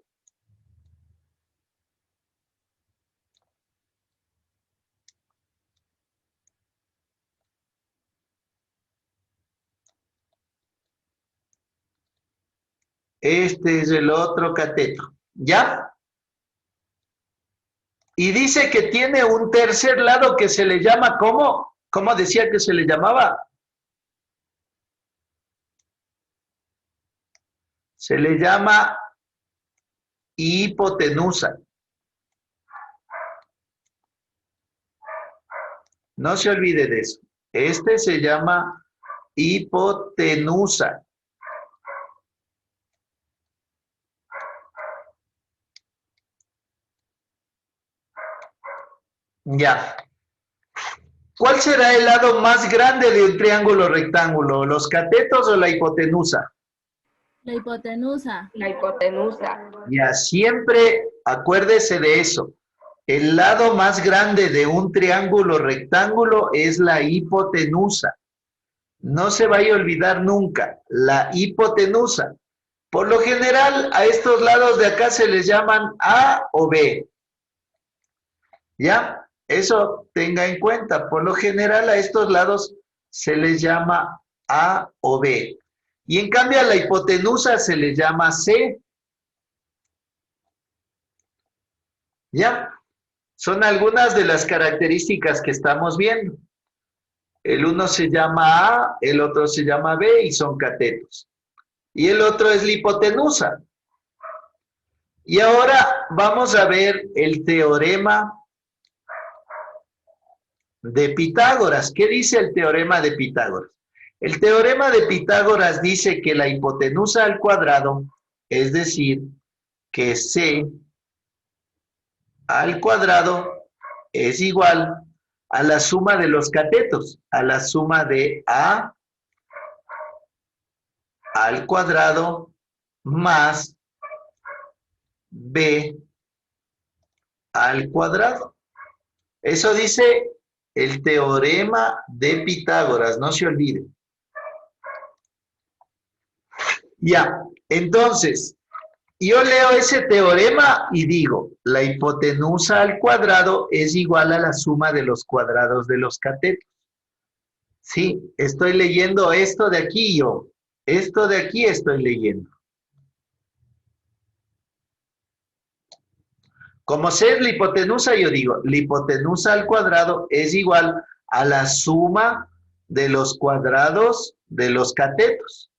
Este es el otro cateto. ¿Ya? Y dice que tiene un tercer lado que se le llama, ¿cómo? ¿Cómo decía que se le llamaba? Se le llama hipotenusa. No se olvide de eso. Este se llama hipotenusa. Ya. ¿Cuál será el lado más grande de un triángulo rectángulo? ¿Los catetos o la hipotenusa? La hipotenusa. La hipotenusa. Ya, siempre acuérdese de eso. El lado más grande de un triángulo rectángulo es la hipotenusa. No se vaya a olvidar nunca, la hipotenusa. Por lo general, a estos lados de acá se les llaman A o B. ¿Ya? Eso tenga en cuenta. Por lo general, a estos lados se les llama A o B. Y en cambio, a la hipotenusa se les llama C. ¿Ya? Son algunas de las características que estamos viendo. El uno se llama A, el otro se llama B y son catetos. Y el otro es la hipotenusa. Y ahora vamos a ver el teorema de Pitágoras. ¿Qué dice el teorema de Pitágoras? El teorema de Pitágoras dice que la hipotenusa al cuadrado, es decir, que C al cuadrado es igual a la suma de los catetos, a la suma de A al cuadrado más B al cuadrado. Eso dice el teorema de Pitágoras, no se olvide. Ya, entonces, yo leo ese teorema y digo, la hipotenusa al cuadrado es igual a la suma de los cuadrados de los catetos. Sí, estoy leyendo esto de aquí yo. Esto de aquí estoy leyendo. Como sé es la hipotenusa, yo digo, la hipotenusa al cuadrado es igual a la suma de los cuadrados de los catetos.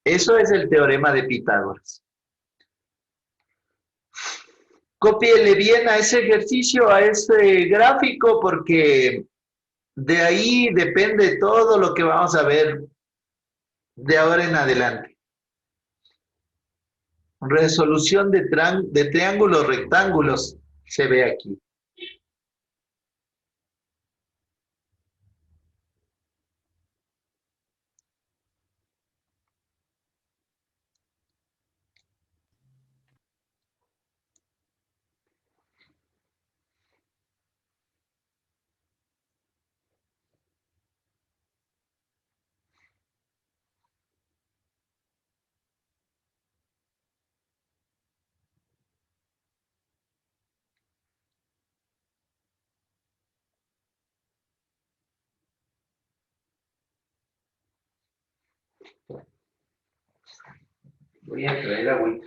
Eso es el teorema de Pitágoras. Cópiele bien a ese ejercicio, a ese gráfico, porque de ahí depende todo lo que vamos a ver de ahora en adelante. Resolución de triángulos rectángulos se ve aquí. Voy a traer agüita.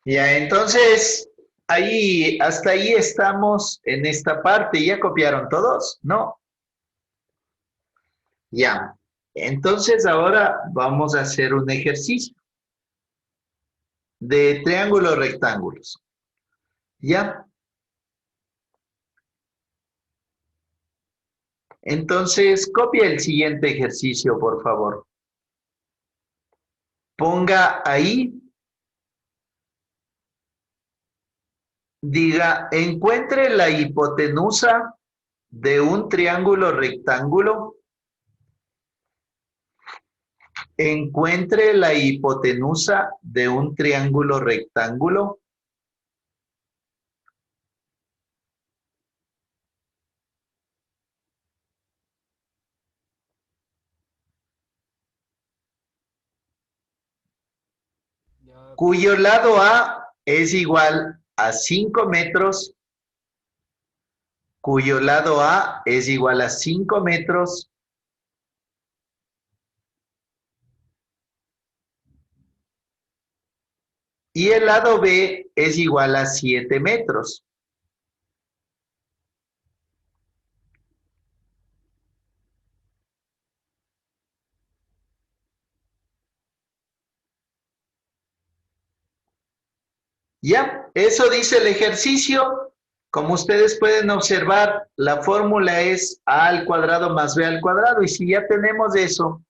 Ya, entonces, ahí, hasta ahí estamos en esta parte. ¿Ya copiaron todos? No. Ya. Entonces, ahora vamos a hacer un ejercicio de triángulos rectángulos. ¿Ya? Entonces, copia el siguiente ejercicio, por favor. Ponga ahí, diga, encuentre la hipotenusa de un triángulo rectángulo. Encuentre la hipotenusa de un triángulo rectángulo. cuyo lado A es igual a 5 metros, cuyo lado A es igual a 5 metros, y el lado B es igual a 7 metros. Ya, eso dice el ejercicio. Como ustedes pueden observar, la fórmula es a al cuadrado más b al cuadrado. Y si ya tenemos eso,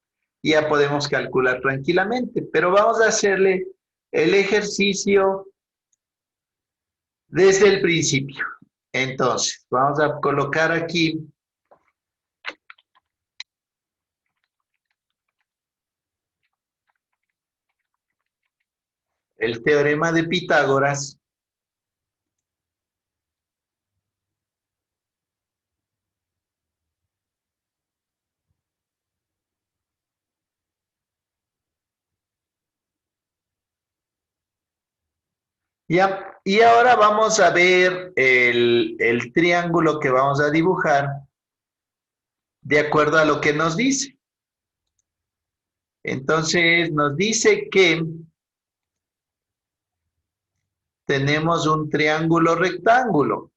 ya podemos calcular tranquilamente. Pero vamos a hacerle el ejercicio desde el principio. Entonces, vamos a colocar aquí el teorema de Pitágoras. Ya, y ahora vamos a ver el triángulo que vamos a dibujar de acuerdo a lo que nos dice. Entonces, nos dice que tenemos un triángulo rectángulo.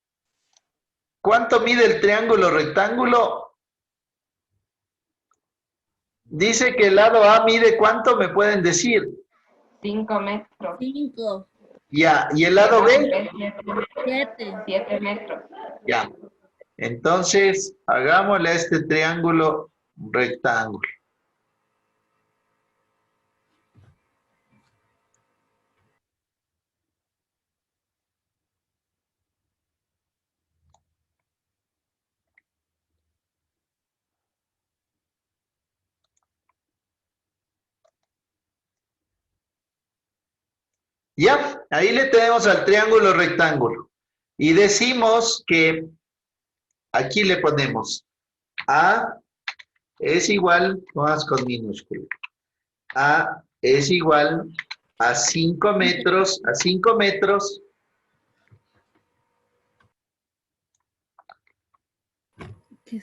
¿Cuánto mide el triángulo rectángulo? Dice que el lado A mide ¿cuánto? ¿Me pueden decir? 5 metros. 5, Ya, ¿y el lado B? 7. 7 metros. Ya. Entonces, hagámosle a este triángulo rectángulo. Ya, ahí le tenemos al triángulo rectángulo. Y decimos que aquí le ponemos A es igual, vamos con minúscula. A es igual a 5 metros,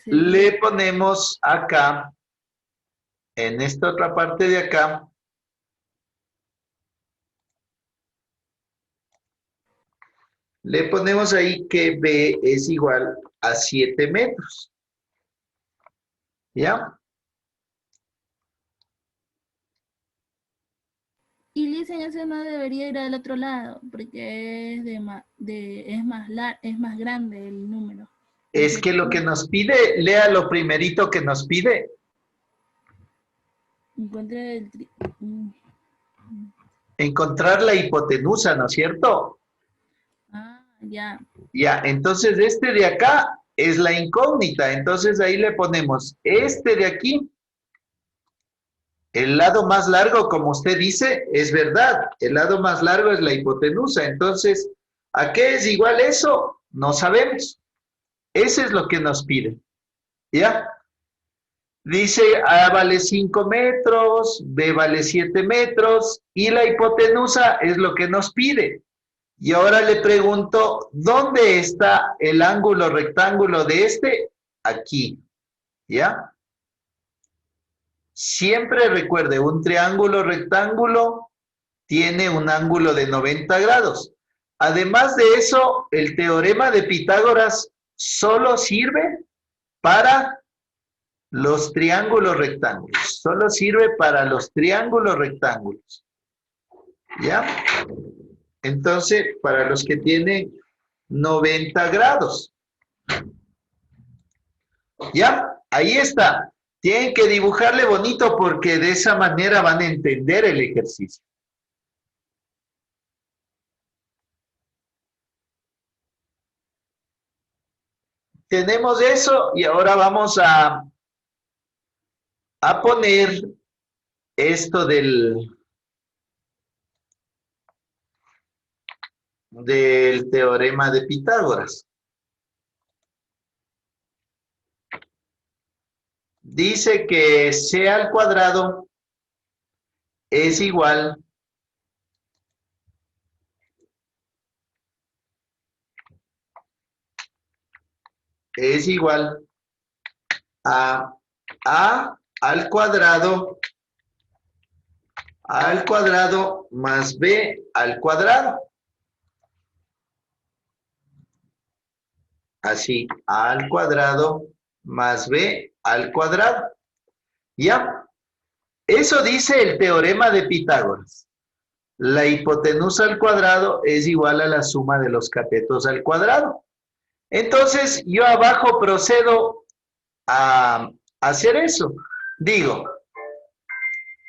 le ponemos acá, en esta otra parte de acá, le ponemos ahí que B es igual a 7 metros. ¿Ya? Y dicen ese no debería ir al otro lado, porque es es más grande el número. Es que lo que nos pide, lea lo primerito que nos pide. Encuentre el Encontrar la hipotenusa, ¿no es cierto? Ah, ya. Ya, entonces este de acá es la incógnita. Entonces ahí le ponemos este de aquí. El lado más largo, como usted dice, es verdad. El lado más largo es la hipotenusa. Entonces, ¿a qué es igual eso? No sabemos. Eso es lo que nos pide. ¿Ya? Dice A vale 5 metros, B vale 7 metros y la hipotenusa es lo que nos pide. Y ahora le pregunto, ¿dónde está el ángulo rectángulo de este? Aquí. ¿Ya? Siempre recuerde, un triángulo rectángulo tiene un ángulo de 90 grados. Además de eso, el teorema de Pitágoras solo sirve para los triángulos rectángulos. Solo sirve para los triángulos rectángulos. ¿Ya? Entonces, para los que tienen 90 grados. ¿Ya? Ahí está. Tienen que dibujarle bonito porque de esa manera van a entender el ejercicio. Tenemos eso y ahora vamos a poner esto del teorema de Pitágoras. Dice que C al cuadrado es igual es igual a A al cuadrado más B al cuadrado. Así, A al cuadrado más B al cuadrado. ¿Ya? Eso dice el teorema de Pitágoras. La hipotenusa al cuadrado es igual a la suma de los catetos al cuadrado. Entonces, yo abajo procedo a hacer eso. Digo,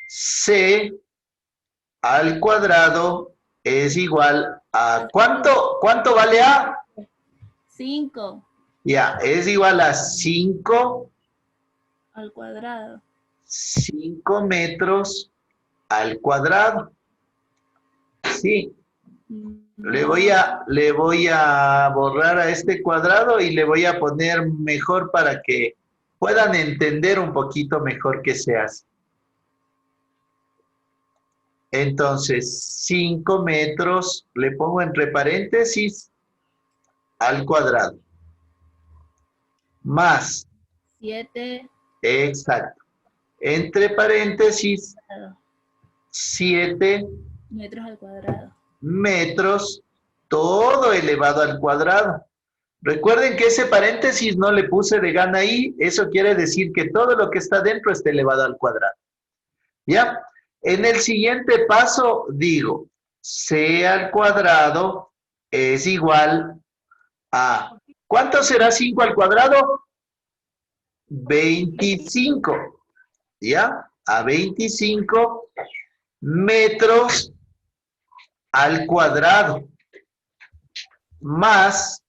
C al cuadrado es igual a... ¿Cuánto vale A? 5 Ya, es igual a 5 al cuadrado. 5 metros al cuadrado. Sí, le voy a borrar a este cuadrado y le voy a poner mejor para que puedan entender un poquito mejor qué se hace. Entonces, 5 metros, le pongo entre paréntesis, al cuadrado. Más, 7 exacto, entre paréntesis, 7 metros al cuadrado. metros, todo elevado al cuadrado. Recuerden que ese paréntesis no le puse de gana ahí, eso quiere decir que todo lo que está dentro está elevado al cuadrado. ¿Ya? En el siguiente paso digo, C al cuadrado es igual a... ¿Cuánto será 5 al cuadrado? 25. ¿Ya? A 25 metros al cuadrado. ¿Más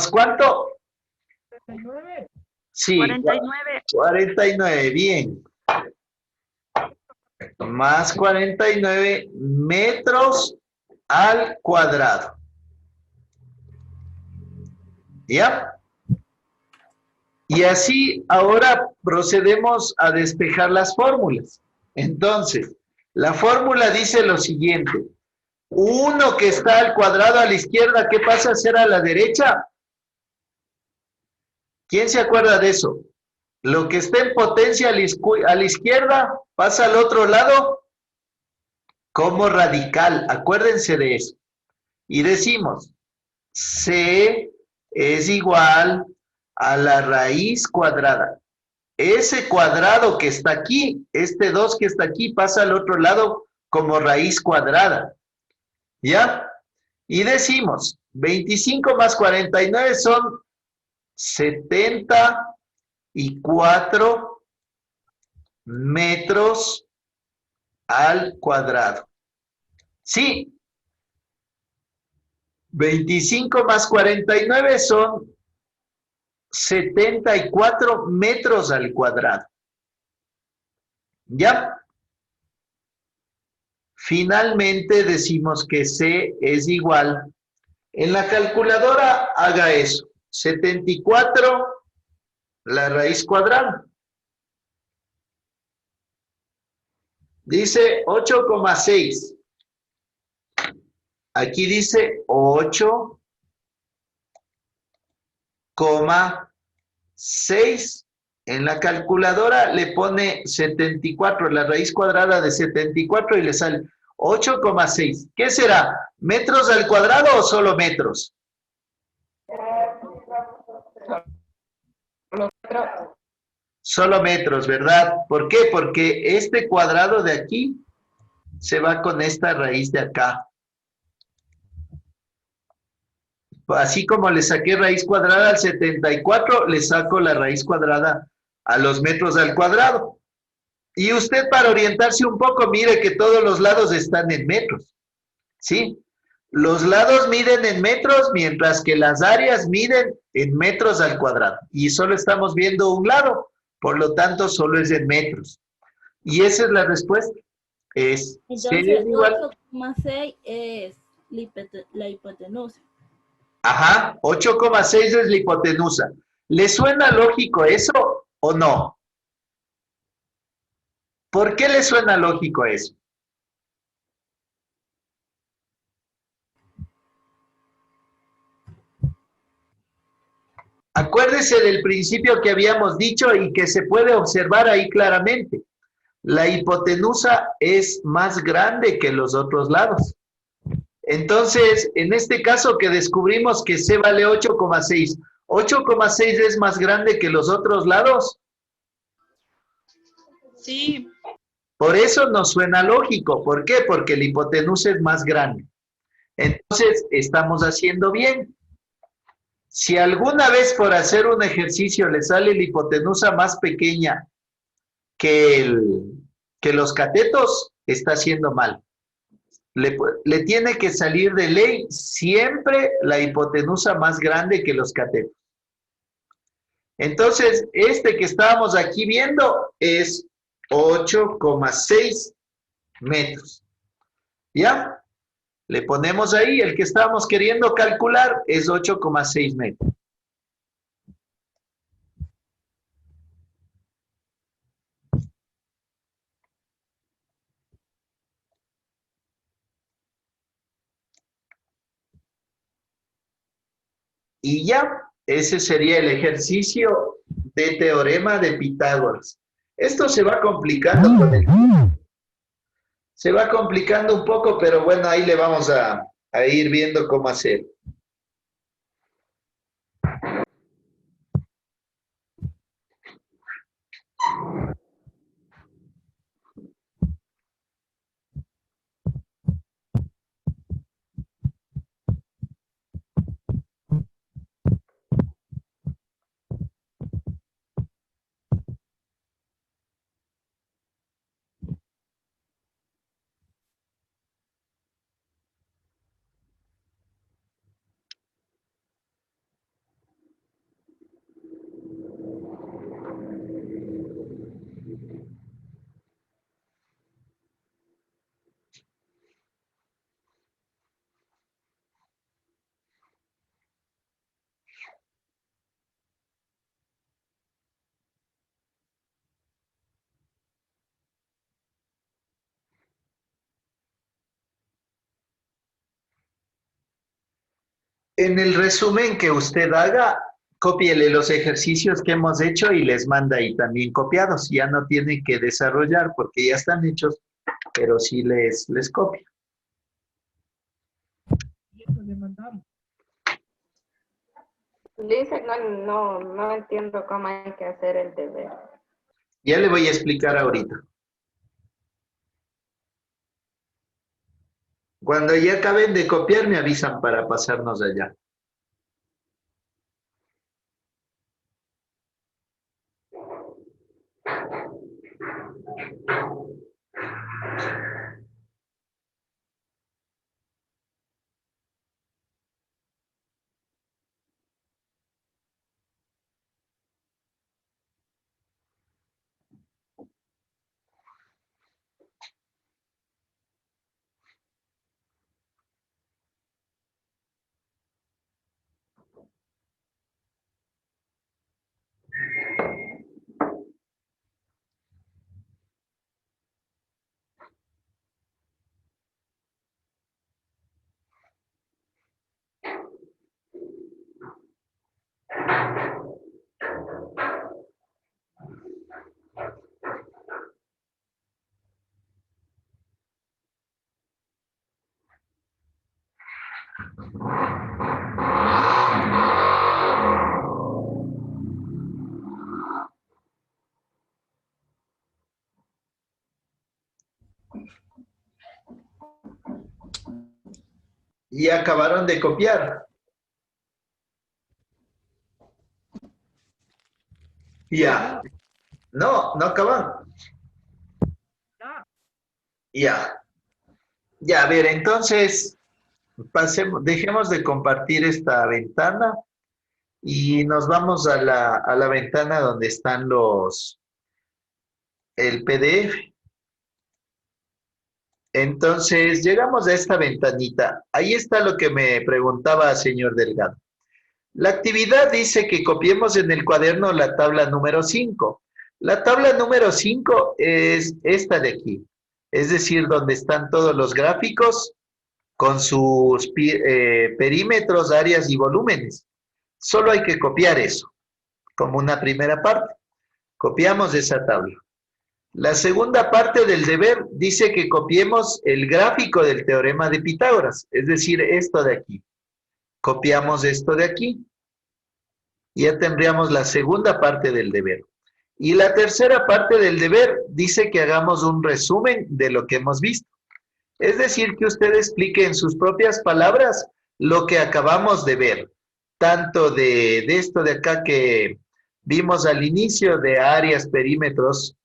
cuánto? 39. Sí, 49, bien. Más 49 metros al cuadrado. ¿Ya? Y así ahora procedemos a despejar las fórmulas. Entonces, la fórmula dice lo siguiente. 1 que está al cuadrado a la izquierda, ¿qué pasa a ser a la derecha? ¿Quién se acuerda de eso? Lo que está en potencia a la izquierda pasa al otro lado como radical. Acuérdense de eso. Y decimos, C es igual a la raíz cuadrada. Ese cuadrado que está aquí, este 2 que está aquí, pasa al otro lado como raíz cuadrada. ¿Ya? Y decimos, 25 más 49 son 74 metros al cuadrado. Sí, 25 más 49 son 74 metros al cuadrado. ¿Ya? Finalmente decimos que C es igual. En la calculadora haga eso. 74, la raíz cuadrada. Dice 8,6. Aquí dice 8,6. En la calculadora le pone 74, la raíz cuadrada de 74 y le sale 8,6. ¿Qué será? ¿Metros al cuadrado o solo metros? Solo metros, ¿verdad? ¿Por qué? Porque este cuadrado de aquí se va con esta raíz de acá. Así como le saqué raíz cuadrada al 74, le saco la raíz cuadrada a los metros al cuadrado. Y usted, para orientarse un poco, mire que todos los lados están en metros, ¿sí? Los lados miden en metros, mientras que las áreas miden en metros al cuadrado. Y solo estamos viendo un lado, por lo tanto, solo es en metros. Y esa es la respuesta. Es Entonces, igual. 8,6 es la hipotenusa. Ajá, 8,6 es la hipotenusa. ¿Le suena lógico eso o no? ¿Por qué le suena lógico eso? Acuérdese del principio que habíamos dicho y que se puede observar ahí claramente. La hipotenusa es más grande que los otros lados. Entonces, en este caso que descubrimos que C vale 8,6, ¿8,6 es más grande que los otros lados? Sí. Por eso nos suena lógico. ¿Por qué? Porque la hipotenusa es más grande. Entonces, estamos haciendo bien. Si alguna vez por hacer un ejercicio le sale la hipotenusa más pequeña que los catetos, está haciendo mal. Le tiene que salir de ley siempre la hipotenusa más grande que los catetos. Entonces, este que estábamos aquí viendo es 8,6 metros. ¿Ya? Le ponemos ahí, el que estábamos queriendo calcular es 8,6 metros. Y ya, ese sería el ejercicio de teorema de Pitágoras. Esto se va complicando con el tiempo. Se va complicando un poco, pero bueno, ahí le vamos a ir viendo cómo hacer. En el resumen que usted haga, cópiele los ejercicios que hemos hecho y les manda ahí también copiados. Ya no tiene que desarrollar porque ya están hechos, pero sí les copia. Y eso le mandamos. Dice, no entiendo cómo hay que hacer el deber. Ya le voy a explicar ahorita. Cuando ya acaben de copiar, me avisan para pasarnos allá. Y acabaron de copiar. Ya. No acaban. Ya. Ya, a ver, entonces, dejemos de compartir esta ventana y nos vamos a la ventana donde están el PDF. Entonces, llegamos a esta ventanita. Ahí está lo que me preguntaba señor Delgado. La actividad dice que copiemos en el cuaderno la tabla número 5. La tabla número 5 es esta de aquí. Es decir, donde están todos los gráficos con sus perímetros, áreas y volúmenes. Solo hay que copiar eso, como una primera parte. Copiamos esa tabla. La segunda parte del deber dice que copiemos el gráfico del teorema de Pitágoras, es decir, esto de aquí. Copiamos esto de aquí. Y ya tendríamos la segunda parte del deber. Y la tercera parte del deber dice que hagamos un resumen de lo que hemos visto. Es decir, que usted explique en sus propias palabras lo que acabamos de ver, tanto de esto de acá que vimos al inicio, de áreas, perímetros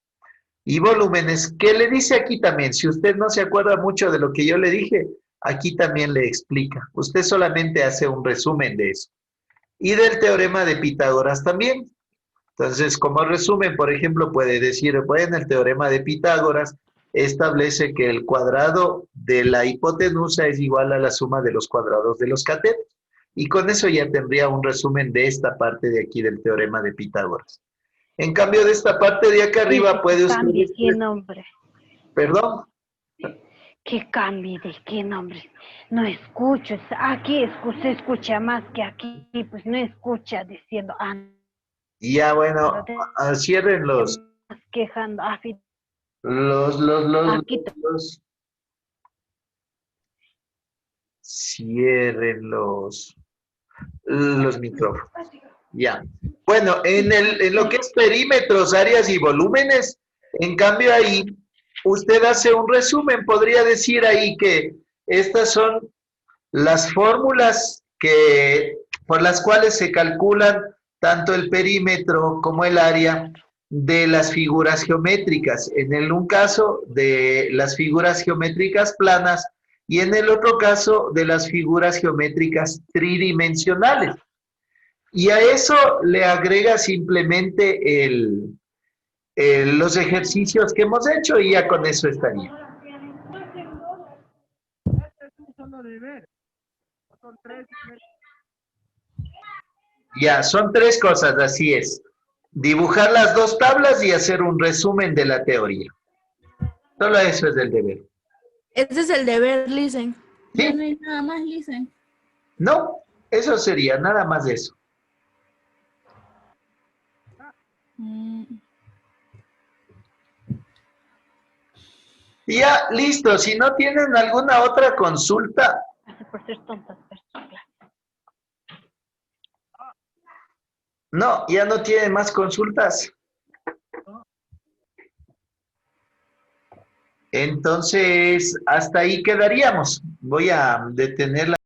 y volúmenes, que le dice aquí también. Si usted no se acuerda mucho de lo que yo le dije, aquí también le explica. Usted solamente hace un resumen de eso. Y del teorema de Pitágoras también. Entonces, como resumen, por ejemplo, puede decir, bueno, el teorema de Pitágoras establece que el cuadrado de la hipotenusa es igual a la suma de los cuadrados de los catetos. Y con eso ya tendría un resumen de esta parte de aquí del teorema de Pitágoras. En cambio, de esta parte de acá arriba puede usted... ¿Cambie qué nombre? ¿Perdón? ¿Qué cambie de qué nombre? No escucho. Aquí se escucha más que aquí. Pues no escucha diciendo... Y ya, bueno, cierren los... Quejando. Aquí. Cierren los micrófonos. Ya. Bueno, en lo que es perímetros, áreas y volúmenes, en cambio ahí, usted hace un resumen, podría decir ahí que estas son las fórmulas por las cuales se calculan tanto el perímetro como el área de las figuras geométricas. En un caso de las figuras geométricas planas y en el otro caso de las figuras geométricas tridimensionales. Y a eso le agrega simplemente los ejercicios que hemos hecho y ya con eso estaría. Este es un solo deber. Son tres. Ya, son tres cosas, así es. Dibujar las dos tablas y hacer un resumen de la teoría. Solo eso es el deber. Ese es el deber, Listen. ¿Sí? Ya no hay nada más, Listen. No, eso sería, nada más de eso. Ya, listo. Si no tienen alguna otra consulta. Por ser tontas personas. No, ya no tienen más consultas. Entonces, hasta ahí quedaríamos. Voy a detener la